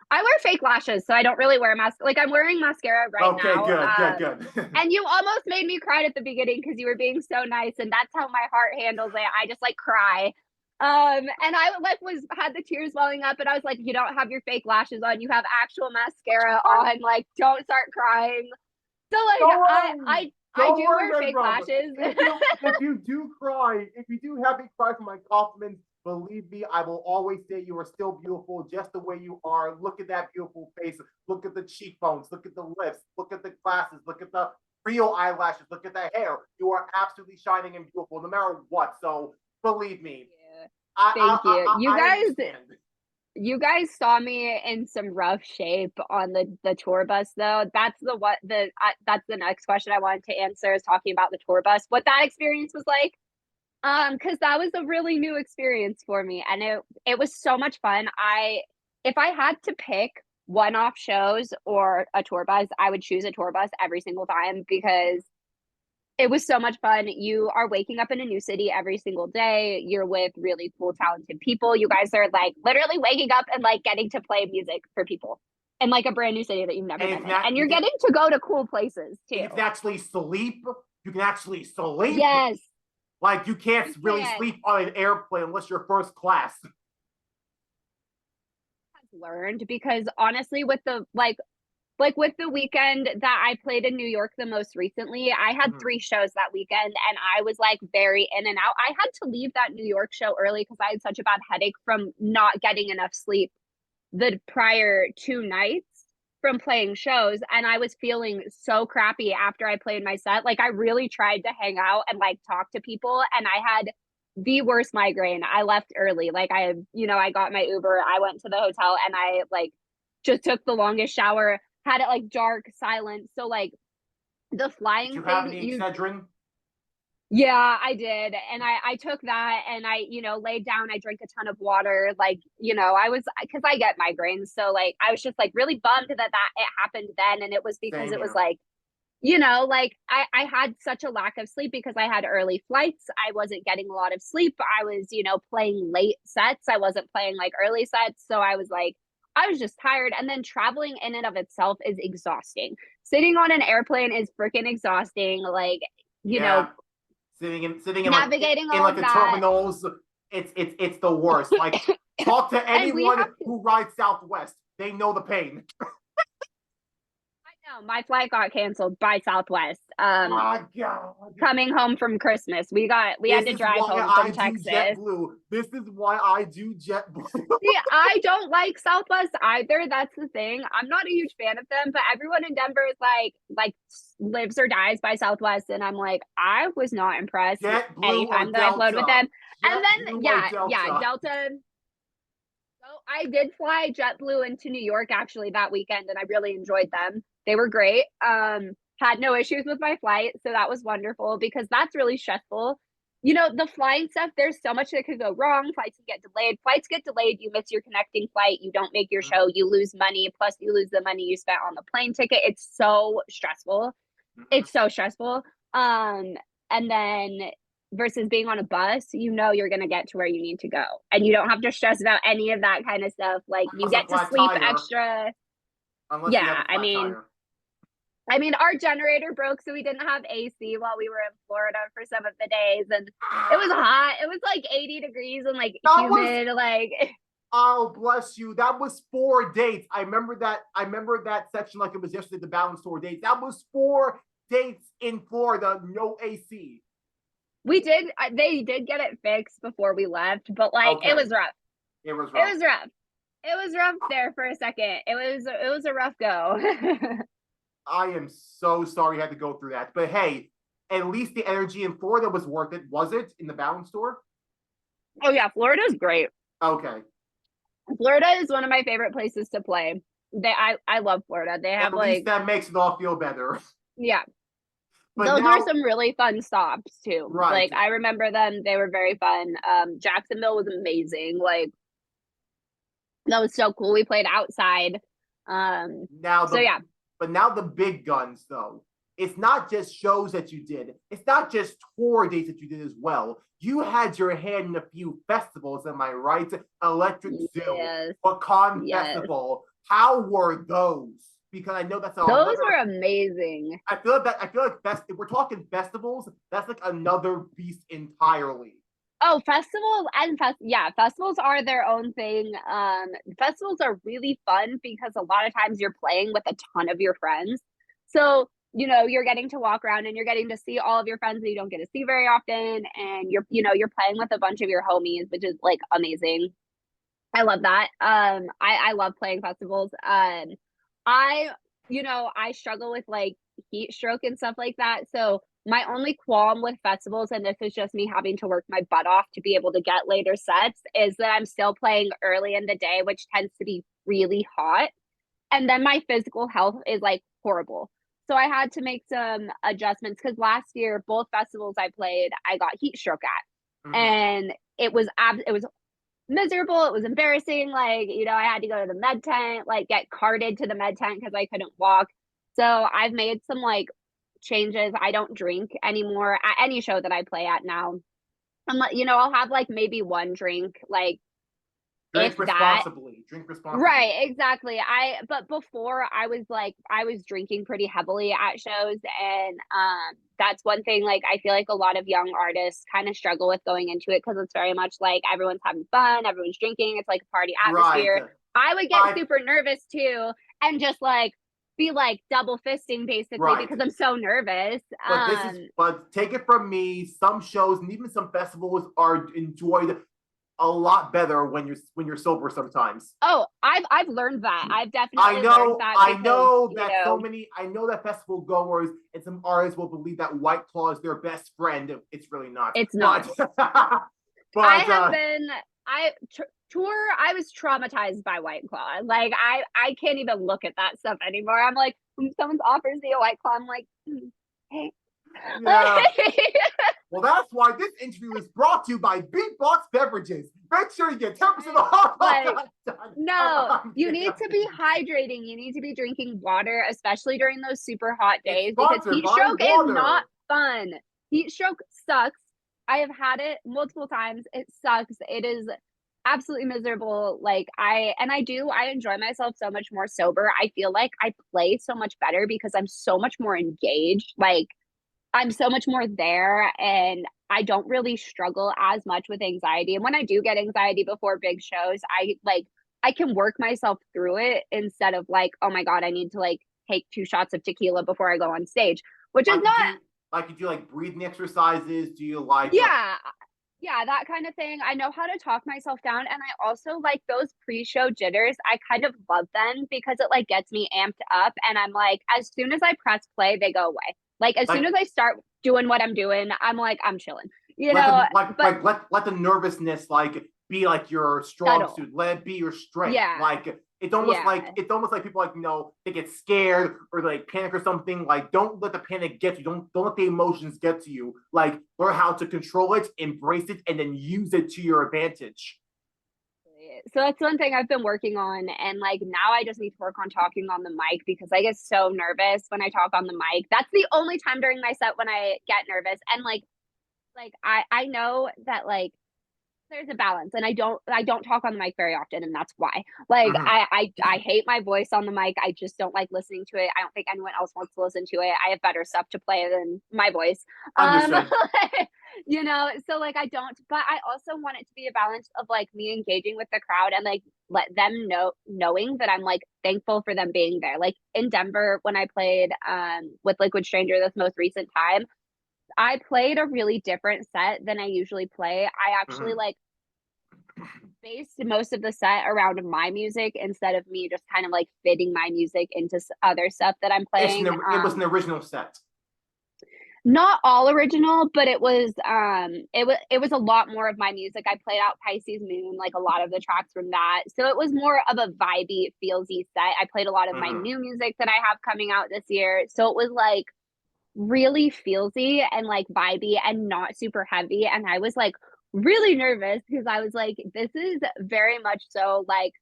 I wear fake lashes, so I don't really wear mascara. Like I'm wearing mascara right now. Okay, good. And you almost made me cry at the beginning because you were being so nice, and that's how my heart handles it. I just like cry. And I like had the tears welling up, and I was like, "You don't have your fake lashes on. You have actual mascara on. Like, don't start crying." So like, I do wear fake lashes. If you do have me cry for my compliments, believe me, I will always say you are still beautiful just the way you are. Look at that beautiful face. Look at the cheekbones. Look at the lips. Look at the glasses. Look at the real eyelashes. Look at the hair. You are absolutely shining and beautiful no matter what. So believe me. Thank you. You guys saw me in some rough shape on the tour bus though. That's that's the next question I wanted to answer, is talking about the tour bus. What that experience was like. Because that was a really new experience for me, and it was so much fun. If I had to pick one-off shows or a tour bus, I would choose a tour bus every single time because it was so much fun. You are waking up in a new city every single day. You're with really cool, talented people. You guys are like literally waking up and like getting to play music for people in like a brand new city that you've never been in. And you're getting to go to cool places too. You can actually sleep. Yes. Like you can't really sleep on an airplane unless you're first class. I've learned because honestly, with the with the weekend that I played in New York the most recently, I had 3 shows that weekend and I was like very in and out. I had to leave that New York show early because I had such a bad headache from not getting enough sleep the prior 2 nights from playing shows, and I was feeling so crappy after I played my set. Like I really tried to hang out and like talk to people, and I had the worst migraine. I left early. Like I got my Uber, I went to the hotel, and I like just took the longest shower, had it like dark, silent. So like the flying Did you thing, have any Excedrin? Yeah, I did. And I took that and I, laid down, I drank a ton of water. Like, I was, because I get migraines. So, like, I was just like really bummed that it happened then. And it was because Same it was here. like, like I had such a lack of sleep because I had early flights. I wasn't getting a lot of sleep. I was, playing late sets. I wasn't playing like early sets. So I was like, I was just tired. And then traveling in and of itself is exhausting. Sitting on an airplane is freaking exhausting. Like, you know, Yeah, sitting in like navigating in all like of the that. terminals. It's the worst. Like talk to And we anyone have to, who rides Southwest. They know the pain. I know my flight got canceled by Southwest. Oh God. Coming home from Christmas, we had This to is drive why home I from do Texas. JetBlue. This is why I do JetBlue. See, I don't like Southwest either. That's the thing. I'm not a huge fan of them, but everyone in Denver is like lives or dies by Southwest, and I'm like, I was not impressed JetBlue or anytime that I flown with Delta? them. And then JetBlue or yeah, Delta? Delta. So I did fly JetBlue into New York actually that weekend, and I really enjoyed them. They were great. Had no issues with my flight, so that was wonderful because that's really stressful. The flying stuff, there's so much that could go wrong. Flights can get delayed. Flights get delayed, you miss your connecting flight, you don't make your show, you lose money, plus you lose the money you spent on the plane ticket. It's so stressful. Mhm. It's so stressful. And then versus being on a bus, you're gonna get to where you need to go. And you don't have to stress about any of that kind of stuff. Like you Unless a get to flat sleep tire. extra. Unless you have Yeah, a flat tire. I mean, our generator broke, so we didn't have AC while we were in Florida for some of the days, and it was Ah, hot. It was like 80 degrees and like that was humid. Like, oh bless you. That was 4 dates. I remember that. I remember that section like it was yesterday. The balance store dates. That was 4 dates in Florida. No AC. they did get it fixed before we left, but like it Okay, was rough. it was It rough. was rough. It was rough there for a second. It was a rough go. I am so sorry you had to go through that. But hey, at least the energy in Florida was worth it, was it? In the balance store? Oh yeah, Florida's great. Okay. Florida is one of my favorite places to play. I love Florida. They have At least like, that makes it all feel better. yeah, But those were now, some really fun stops too. right. Like I remember them, they were very fun. Jacksonville was amazing. Like that was so cool. We played outside. Now So the yeah. but now the big guns though. It's not just shows that you did. It's not just tour dates that you did as well. You had your hand in a few festivals, am I right? Electric Zoo, Yes. Wakan Yes. Festival. How were those? Because I know that's Those another. were amazing. I feel like if we're talking festivals, that's like another beast entirely. Oh, festivals and festivals are their own thing. Festivals are really fun because a lot of times you're playing with a ton of your friends. So, you're getting to walk around and you're getting to see all of your friends that you don't get to see very often. And you're playing with a bunch of your homies, which is like amazing. I love that. I love playing festivals. I, I struggle with like heat stroke and stuff like that. So my only qualm with festivals, and this is just me having to work my butt off to be able to get later sets, is that I'm still playing early in the day, which tends to be really hot. And then my physical health is like horrible. So I had to make some adjustments because last year, both festivals I played, I got heat stroke at. Mhm. And it was miserable. It was embarrassing. Like, I had to go to the med tent, like get carted to the med tent because I couldn't walk. So I've made some like changes. I don't drink anymore at any show that I play at now. I'm like, I'll have like maybe one drink, like if Drink that. responsibly. Drink responsibly. Right, exactly. But before I was drinking pretty heavily at shows, and that's one thing like I feel like a lot of young artists kind of struggle with going into it because it's very much like everyone's having fun, everyone's drinking, it's like a party Right. atmosphere. I would get I super nervous too and just like be like double fisting basically right. because I'm so nervous. But take it from me, some shows and even some festivals are enjoyed a lot better when you're sober sometimes. Oh, I've learned that. I've definitely learned that I because, know that I know that festival goers and some artists will believe that White Claw is their best friend. It's really not. it's not. But I but have been I tour I was traumatized by White Claw. Like I can't even look at that stuff anymore. I'm like when someone offers me a White Claw, I'm like, hey. yeah. Well, that's why this interview is brought to you by Beatbox Beverages. Make sure you get 10% off. Like, no, I'm you kidding, need to be hydrating. You need to be drinking water, especially during those super hot It's days, because sponsored heat by stroke is not water. fun. Heat stroke sucks. I have had it multiple times. It sucks. It is absolutely miserable. Like I enjoy myself so much more sober. I feel like I play so much better because I'm so much more engaged. Like I'm so much more there, and I don't really struggle as much with anxiety. And when I do get anxiety before big shows, I can work myself through it instead of like, oh my God, I need to like take 2 shots of tequila before I go on stage, which is Like you not, do, like you do like breathing exercises. Do you like? yeah, yeah, that kind of thing. I know how to talk myself down. And I also like those pre-show jitters. I kind of love them because it like gets me amped up. And I'm like, as soon as I press play, they go away. Like as soon Like as I start doing what I'm doing, I'm like, I'm chilling, let the but let the nervousness like be like your strong subtle. suit. Let it be your strength. Yeah. Like Yeah. it's almost like people like they get scared or like panic or something. Like don't let the panic get you. Don't let the emotions get to you. Like learn how to control it, embrace it, and then use it to your advantage. So that's one thing I've been working on. And like now I just need to work on talking on the mic because I get so nervous when I talk on the mic. That's the only time during my set when I get nervous. And like I know that like there's a balance and I don't talk on the mic very often, and that's why. Like Mm-hmm. I hate my voice on the mic. I just don't like listening to it. I don't think anyone else wants to listen to it. I have better stuff to play than my voice. Understood. So like I don't, but I also want it to be a balance of like me engaging with the crowd and like let them knowing that I'm like thankful for them being there. Like in Denver when I played with Liquid Stranger this most recent time, I played a really different set than I usually play. I actually Mm-hmm. like based most of the set around my music instead of me just kind of like fitting my music into other stuff that I'm playing. It was an original set. Not all original, but it was a lot more of my music. I played out Pisces Moon, like a lot of the tracks from that. So it was more of a vibey, feelsy set. I played a lot of my Mm-hmm. new music that I have coming out this year. So it was like really feelsy and like vibey and not super heavy. And I was like really nervous because I was like, this is very much so like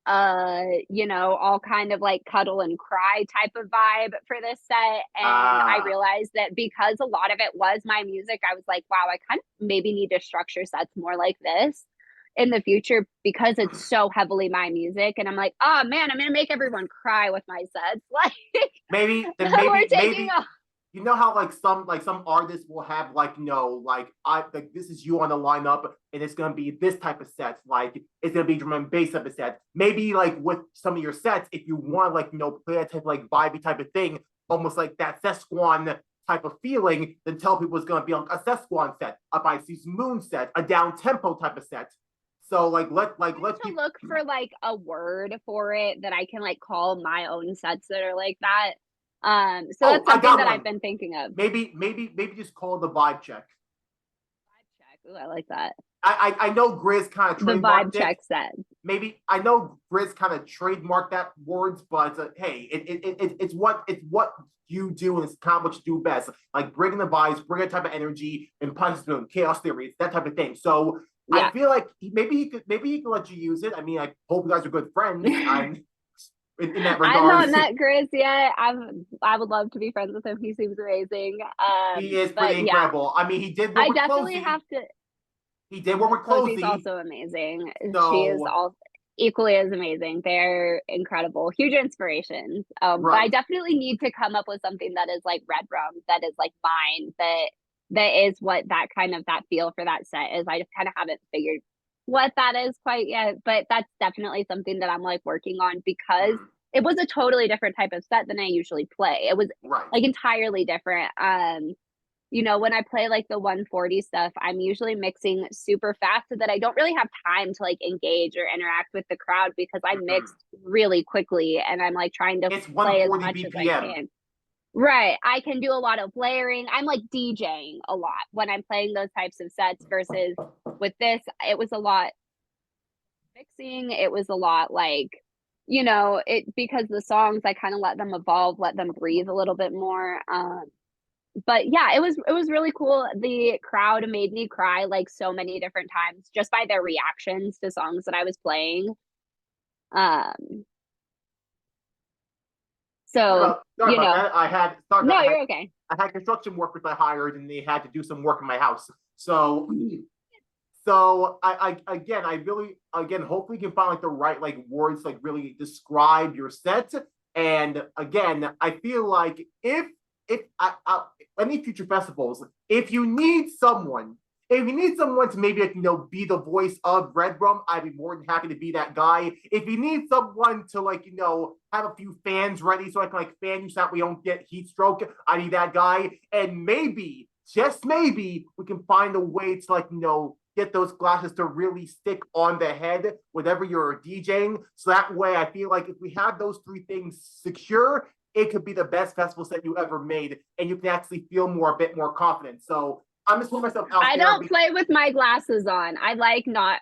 all kind of like cuddle and cry type of vibe for this set. And I Ah. realized that because a lot of it was my music, I was like, wow, I kind of maybe need to structure sets more like this in the future because it's so heavily my music. And I'm like, oh man, I'm gonna make everyone cry with my sets. Like we're taking Maybe you know how like some artists will have like like I like this is you on the lineup and it's gonna be this type of set, like it's gonna be drum and bass type of set. Maybe like with some of your sets, if you want like play that type of like vibey type of thing, almost like that Sesquan type of feeling, then tell people it's gonna be like a Sesquan set, a Pisces Moon set, a down tempo type of set. So let to people. look for like a word for it that I can like call my own sets that are like that. So Oh, that's I something got that I've one. been thinking of. Maybe just call it the vibe check. Vibe check. Ooh, I like that. I know Grizz kind of The vibe trademarked it. check set. Maybe I know Grizz kind of trademarked that words, but hey, it's what you do, and it's kind of what you do best. Like bringing the vibes, bringing a type of energy, and punch boom, chaos theory, it's that type of thing. So I Yeah. feel like maybe he could let you use it. I mean, I hope you guys are good friends. I'm in that I've regard. not met Grizz yet. I would love to be friends with him. He seems amazing. He is But pretty yeah, incredible. I mean, he did work I with definitely Closey. have to. He did work with Cosey's Closey. also amazing. She is So all equally as amazing. They're incredible, huge inspirations. But I right. definitely need to come up with something that is like Redrum, that is like mine, that is what that kind of that feel for that set is. I just kind of haven't figured what that is quite yet, but that's definitely something that I'm like working on because Mhm. it was a totally different type of set than I usually play. It was Right. like entirely different. When I play like the 140 stuff, I'm usually mixing super fast so that I don't really have time to like engage or interact with the crowd because I Mhm. mixed really quickly and I'm like trying to It's play as 140 much as I BPM. can. Right. I can do a lot of layering. I'm like DJing a lot when I'm playing those types of sets versus with this, it was a lot mixing. It was a lot like, it because the songs I kind of let them evolve, let them breathe a little bit more. but yeah, it was really cool. The crowd made me cry like so many different times just by their reactions to songs that I was playing. Um, so Sorry about that. no, you're okay. I had construction workers I hired, and they had to do some work in my house. So again, I really, again, hopefully you can find like the right like words like really describe your set. And again, I feel like if any future festivals, if you need someone to maybe like, be the voice of Redrum, I'd be more than happy to be that guy. If you need someone to like have a few fans ready so I can like fan you so that we don't get heat stroke, I'd be that guy. And maybe, just maybe, we can find a way to like get those glasses to really stick on the head whenever you're DJing. So that way, I feel like if we have those three things secure, it could be the best festival set you ever made, and you can actually feel a bit more confident. So I'm just putting myself out I there. don't play with my glasses on. I like not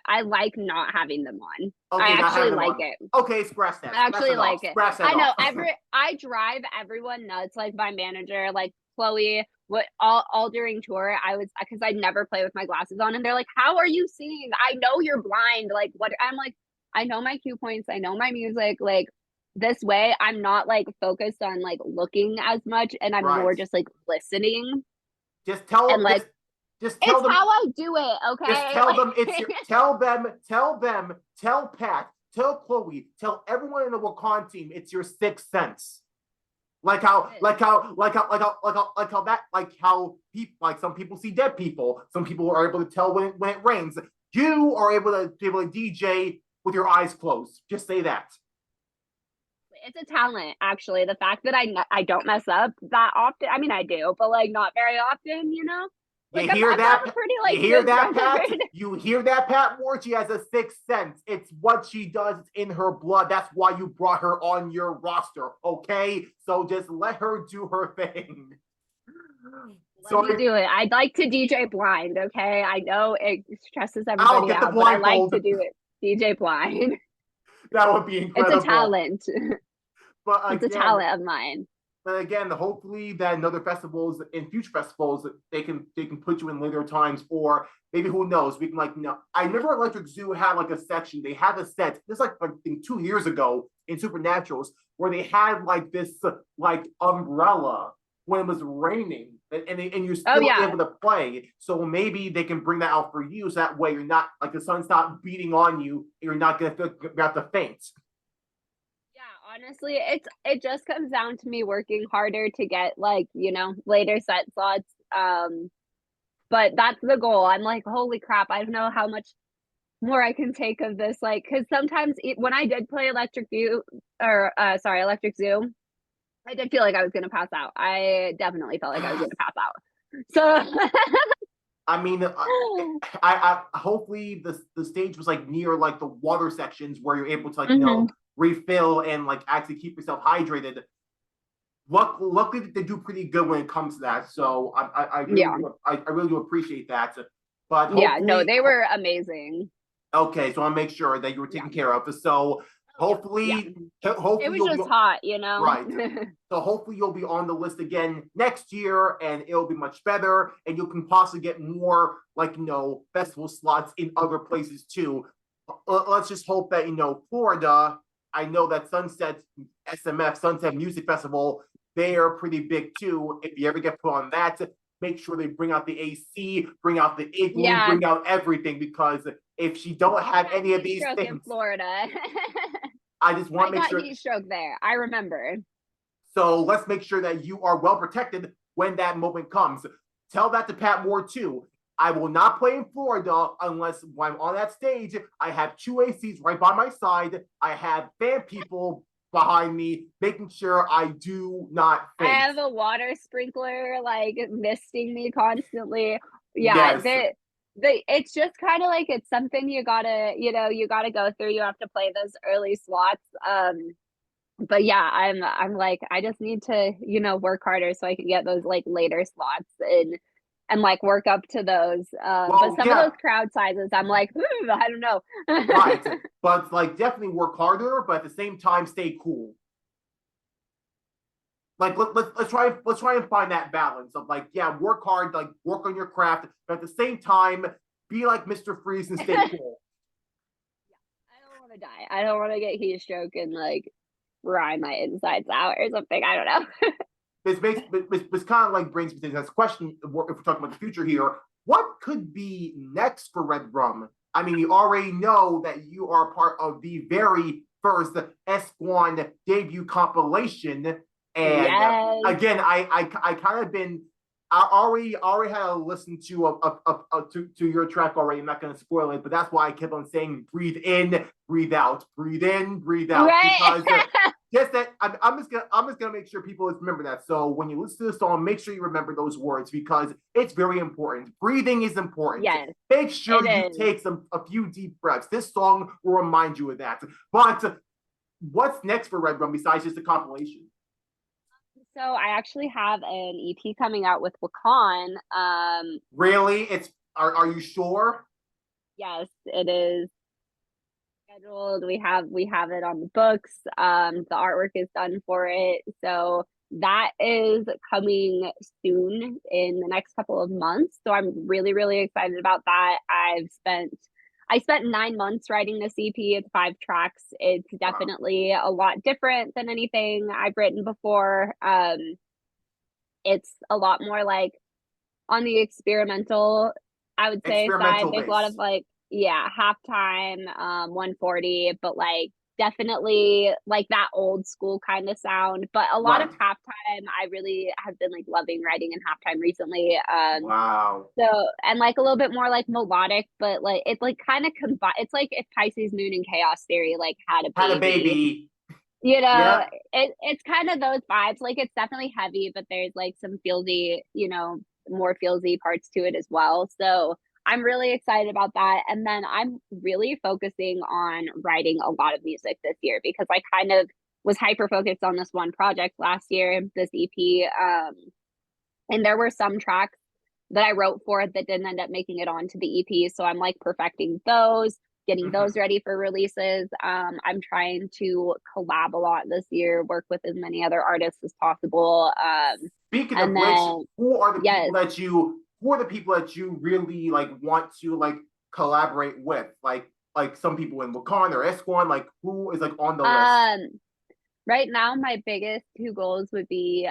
having them on. Okay, I not actually having them like on. it. Okay, scratch that. I actually Scratch that off. like it. Scratch that I know off. I drive everyone nuts, like my manager, like Chloe, what all during tour, I was because I never play with my glasses on, and they're like, "How are you seeing? I know you're blind." Like what I'm like, I know my cue points, I know my music, like this way I'm not like focused on like looking as much and I'm Right. more just like listening Just and tell like just tell it's them how I do it, just okay? tell Like them tell Pat, tell Chloe, tell everyone in the Wakan team it's your sixth sense. Like some people see dead people. Some people are able to tell when it rains. You are able to DJ with your eyes closed. Just say that. it's a talent, actually. The fact that I don't mess up that often. I mean, I do, but like not very often. You Like hear I've got that? a pretty You like hear good that, Pat? record. You hear that, Pat Ward? She has a sixth sense. It's what she does. It's in her blood. That's why you brought her on your roster. Okay, so just let her do her thing. Let me So do it. I'd like to DJ blind. Okay, I know it stresses I'll everybody get the out, but I like blindfold. to do it. DJ blind. That would be It's a incredible. talent. But It's a again, talent of mine. hopefully that in other festivals, in future festivals, they can put you in later times, or maybe who knows, we can like I remember Electric Zoo had like a section. They had a set. This like I think 2 years ago in Supernaturals where they had like this like umbrella when it was raining, and you're Oh still yeah, able to play. So maybe they can bring that out for you, so that way you're not like the sun's not beating on you. You're not gonna feel about to faint. yeah. Honestly, it just comes down to me working harder to get like later set slots. But that's the goal. I'm like, holy crap! I don't know how much more I can take of this. Like, because sometimes when I did play Electric Zoo, I did feel like I was gonna pass out. I definitely felt like I was gonna pass out. So I mean, I hopefully the stage was like near like the water sections where you're able to like Mhm. refill and like actually keep yourself hydrated. Luckily, they do pretty good when it comes to that. So Yeah, I really do appreciate that. But yeah. No, hopefully, they were amazing. okay. So I make sure that you were Yeah. taken care of. So Oh yeah. Yeah. It hopefully was you'll be just hot. right. So hopefully you'll be on the list again next year, and it'll be much better, and you can possibly get more like festival slots in other places too. Let's just hope that Florida. I know that Sunset Music Festival, they are pretty big too. If you ever get put on that, make sure they bring out the AC, bring out the igloo, Yeah. bring out everything, because if she don't I have got any of heat these stroke in things, Florida. I just want I to make got sure. heat stroke there. I remember. So let's make sure that you are well protected when that moment comes. Tell that to Pat Moore too. I will not play in Florida unless when I'm on that stage, I have two ACs right by my side. I have fan people behind me, making sure I do not I faint. have a water sprinkler like misting me constantly. Yeah, Yes. it's just kind of like it's something you gotta go through. You have to play those early slots. But yeah, I'm like I just need to work harder so I can get those like later slots and like work up to those. But Well, some of yeah, those crowd sizes, I'm like, I don't know. right. But like definitely work harder, but at the same time stay cool. like let's try and find that balance of like, yeah, work hard, like work on your craft, but at the same time be like Mr. Freeze and stay cool. I don't want to die. I don't want to get heat stroke and like ride my insides out or something. I don't know. This kind of like brings me to the next question. If we're talking about the future here, what could be next for Redrum? I mean, you already know that you are part of the very first S1 debut compilation, and Yes. again, I kind of been. I already had to listen to your track already. I'm not going to spoil it, but that's why I kept on saying breathe in, breathe out, breathe in, breathe out, Right. because just that I'm just gonna make sure people remember that. So when you listen to the song, make sure you remember those words because it's very important. Breathing is important. Yes, Make sure it you is. take a few deep breaths. This song will remind you of that. But what's next for Redrum besides just a compilation? So I actually have an EP coming out with Wakan. Really? Are you sure? Yes, it is scheduled. We have it on the books. The artwork is done for it. So that is coming soon in the next couple of months. So I'm really, really excited about that. I spent 9 months writing this EP. It's 5 tracks. It's Wow. definitely a lot different than anything I've written before. It's a lot more like on the experimental, I would say, side. Experimental There's a lot of base. like, yeah, halftime, 140, but like definitely like that old school kind of sound. But a lot of Right. halftime, I really have been like loving writing in halftime recently. Wow. So and like a little bit more like melodic, but like it's like kind of combine. It's like if Pisces Moon and Chaos Theory like had a Had a baby, baby. you know. Yep. It's kind of those vibes. Like it's definitely heavy, but there's like some feelsy, more feelsy parts to it as well. So I'm really excited about that. And then I'm really focusing on writing a lot of music this year because I kind of was hyper focused on this one project last year, this EP. And there were some tracks that I wrote for it that didn't end up making it onto the EP. So I'm like perfecting those, getting those Mhm. ready for releases. I'm trying to collab a lot this year, work with as many other artists as possible. Speaking And of which, then, people yes, that you who are the people that you really like want to like collaborate with? Like some people in Wakan or S1, like who is like on the list? um, right now, my biggest two goals would be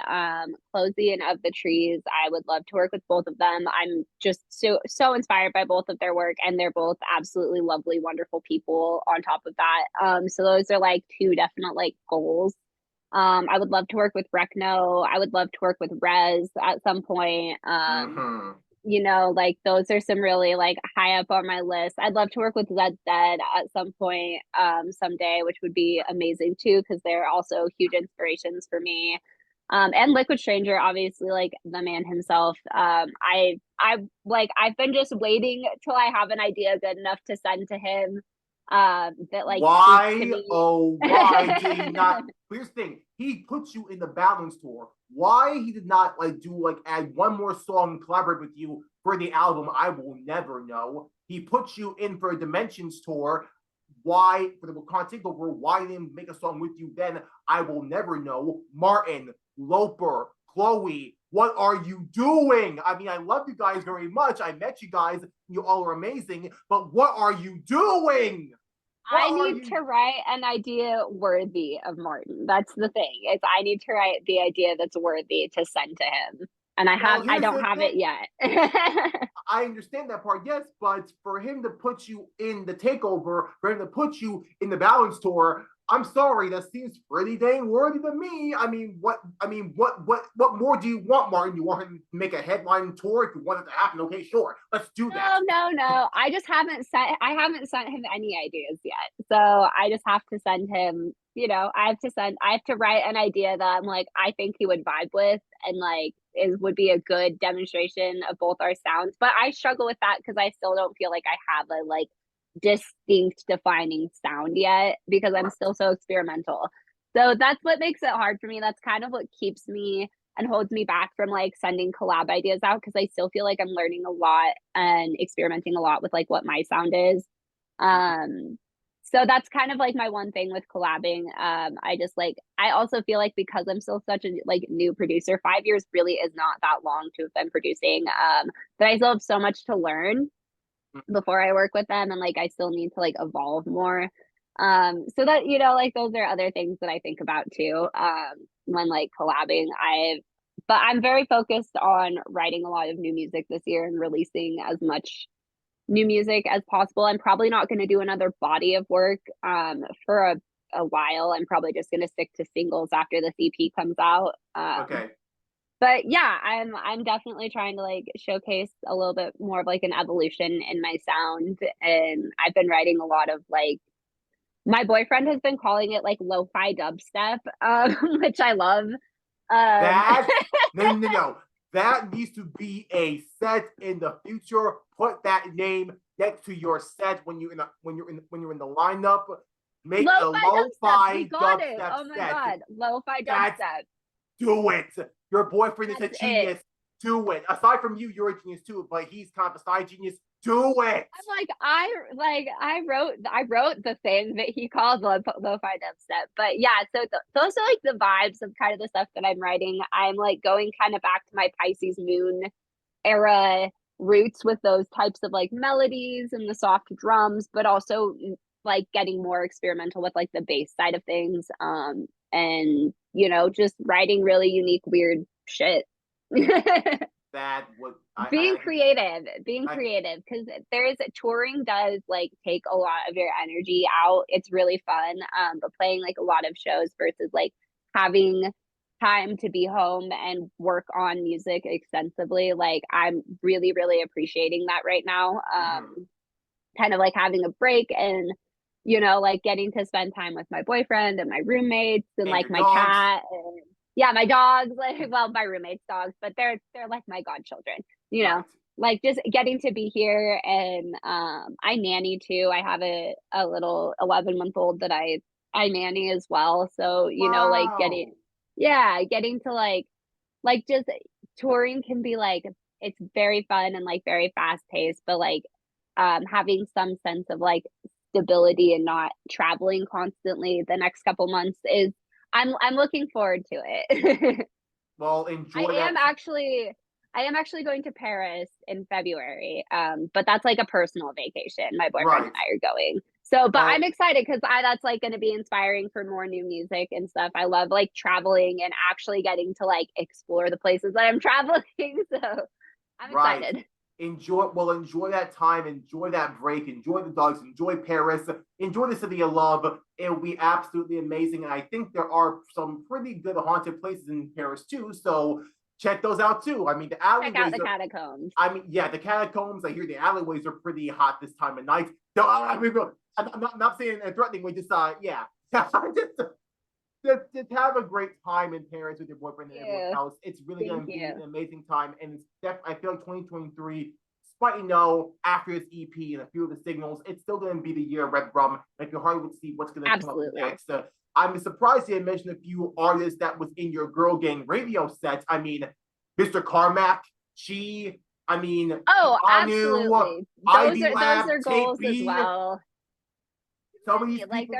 Closey and Of the Trees. I would love to work with both of them. I'm just so inspired by both of their work, and they're both absolutely lovely, wonderful people. On top of that, so those are like two definite like goals. I would love to work with Recno. I would love to work with Rez at some point. Mm-hmm. Like those are some really like high up on my list. I'd love to work with Zed Dead at some point, someday, which would be amazing too, because they're also huge inspirations for me. And Liquid Stranger, obviously, like the man himself. I've been just waiting till I have an idea good enough to send to him. That like speaks to Why, me. oh, why did he not? Here's the thing: he puts you in the Balance tour. Why he did not like do like add one more song and collaborate with you for the album? I will never know. He puts you in for a Dimensions tour. Why for the Wakanda Takeover? Why didn't make a song with you then? I will never know. Martin, Loper, Chloe, what are you doing? I mean, I love you guys very much. I met you guys. You all are amazing. But what are you doing? What I are need you? to write an idea worthy of Martin. That's the thing. Is I need to write the idea that's worthy to send to him. And Well, I here's don't the have thing. it yet. I understand that part, yes, but for him to put you in the takeover, for him to put you in the Balance tour, I'm sorry, that seems pretty dang worthy to me. I mean, what more do you want, Martin? You want him to make a headline tour? If you want it to happen, okay, sure, let's do that. No. I haven't sent him any ideas yet. So I just have to send him, I have to write an idea that I'm like, I think he would vibe with and like would be a good demonstration of both our sounds. But I struggle with that because I still don't feel like I have a like distinct defining sound yet because I'm Correct. still so experimental. So that's what makes it hard for me. That's kind of what keeps me and holds me back from like sending collab ideas out because I still feel like I'm learning a lot and experimenting a lot with like what my sound is. Um So that's kind of like my one thing with collabing. I just like I also feel like because I'm still such a like new producer, 5 years really is not that long to have been producing. But I still have so much to learn before I work with them, and like I still need to like evolve more. So that like those are other things that I think about too. When like collabing, but I'm very focused on writing a lot of new music this year and releasing as much new music as possible. I'm probably not going to do another body of work for a while. I'm probably just going to stick to singles after this EP comes out. Okay. But yeah, I'm definitely trying to like showcase a little bit more of like an evolution in my sound, and I've been writing a lot of like my boyfriend has been calling it like lo-fi dubstep, which I love. That no. That needs to be a set in the future. Put that name next to your set when you're in the lineup. Make a Lo-fi dubstep. We lo-fi got it. dubstep Oh my set. god, lo-fi That's dubstep. Do it. Your boyfriend is a That's genius. it. Do it. Aside from you, you're a genius too, but he's kind of a side genius. Do it. I'm I wrote the thing that he calls lo-fi dubstep. But yeah, so those are like the vibes of kind of the stuff that I'm writing. I'm like going kind of back to my Pisces moon era roots with those types of like melodies and the soft drums, but also like getting more experimental with like the bass side of things. And just writing really unique, weird shit. That would Being I creative, because touring does like take a lot of your energy out. It's really fun, but playing like a lot of shows versus like having time to be home and work on music extensively, like I'm really really appreciating that right now. Kind of like having a break, and like getting to spend time with my boyfriend and my roommates and and like your my dogs. cat, and yeah, my dogs, like, well, my roommates dogs, but they're like my godchildren, Right. like just getting to be here. And I nanny too. I have a little 11-month-old that I nanny as well, so like Wow. getting to like just touring can be like it's very fun and like very fast paced, but like having some sense of like stability and not traveling constantly the next couple months is I'm looking forward to it. Well, I enjoy am that. actually I am actually going to Paris in February. But that's like a personal vacation. My boyfriend Right. and I are going. So, but I'm Well, excited because I that's like going to be inspiring for more new music and stuff. I love like traveling and actually getting to like explore the places that I'm traveling. So, I'm right. excited. Enjoy that time, enjoy that break, enjoy the dogs, enjoy Paris, enjoy the city of love. It will be absolutely amazing. And I think there are some pretty good haunted places in Paris too. So check those out too. I mean, the Check out alleyways the are catacombs. I mean, yeah, the catacombs. I hear the alleyways are pretty hot this time of night. No, I mean, I'm not saying in a threatening way. Just yeah, just have a great time in Paris with your boyfriend and everyone Thank you. else. It's really Thank going to be you. an amazing time, and I feel like 2023. Despite after this EP and a few of the signals, it's still going to be the year of Redrum. Like you hardly would see what's going to come up Absolutely. next. I'm surprised you had mentioned a few artists that was in your Girl Gang radio sets. I mean, Mr. Carmack, She, I mean, Oh, Anu, absolutely. Those Ivy are those Lab, are Tape goals as B, well. some of these Like people.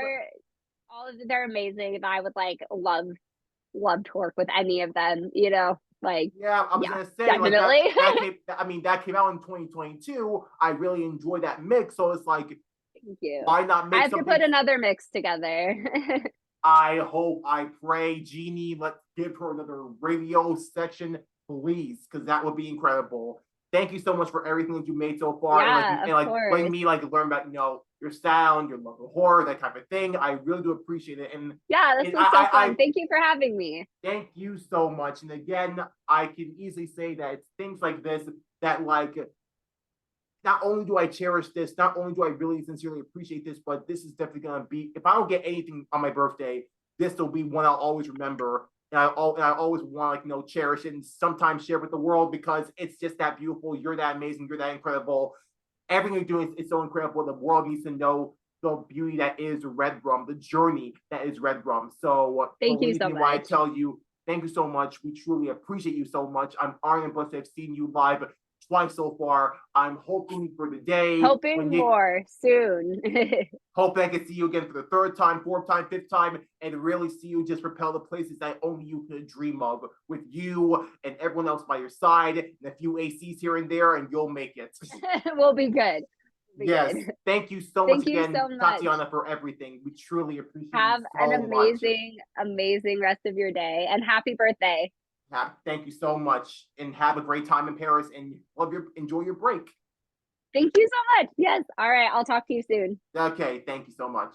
they're amazing, and I would like love to work with any of them. Like Yeah, I was yeah, gonna say like that. definitely. That came. I mean, that came out in 2022. I really enjoyed that mix. So it's like, Thank you. why not I make have to put something? another mix together. I hope, I pray, Jeannie, let's give her another radio section, please, because that would be incredible. Thank you so much for everything that you made so far, and Yeah, of letting course. me learn about your sound, your love of horror, that type of thing. I really do appreciate it, Yeah, this and was so fun. Thank you for having me. thank you so much. And again, I can easily say that it's things like this that not only do I cherish this, not only do I really sincerely appreciate this, but this is definitely gonna be, if I don't get anything on my birthday, this will be one I'll always remember. And I always want to cherish it and sometimes share with the world because it's just that beautiful. You're that amazing. You're that incredible. Everything you're doing is so incredible. The world needs to know the beauty that is Redrum, the journey that is Redrum. So Thank you believe so me when I much. tell you, thank you so much. We truly appreciate you so much. I'm honored and blessed to have seen you live twice so far. I'm hoping for the day when Hoping you more soon. hope I can see you again for the third time, fourth time, fifth time, and really see you just propel to places that only you could dream of, with you and everyone else by your side, and a few ACs here and there, and you'll make it. We'll be good. We'll be Yes. good. Thank you so much Thank you again, so much. Tatiana, for everything. We truly appreciate you Have an so much. amazing rest of your day, and happy birthday. Thank you so much, and have a great time in Paris, and enjoy your break. Thank you so much. Yes. All right. I'll talk to you soon. Okay, thank you so much.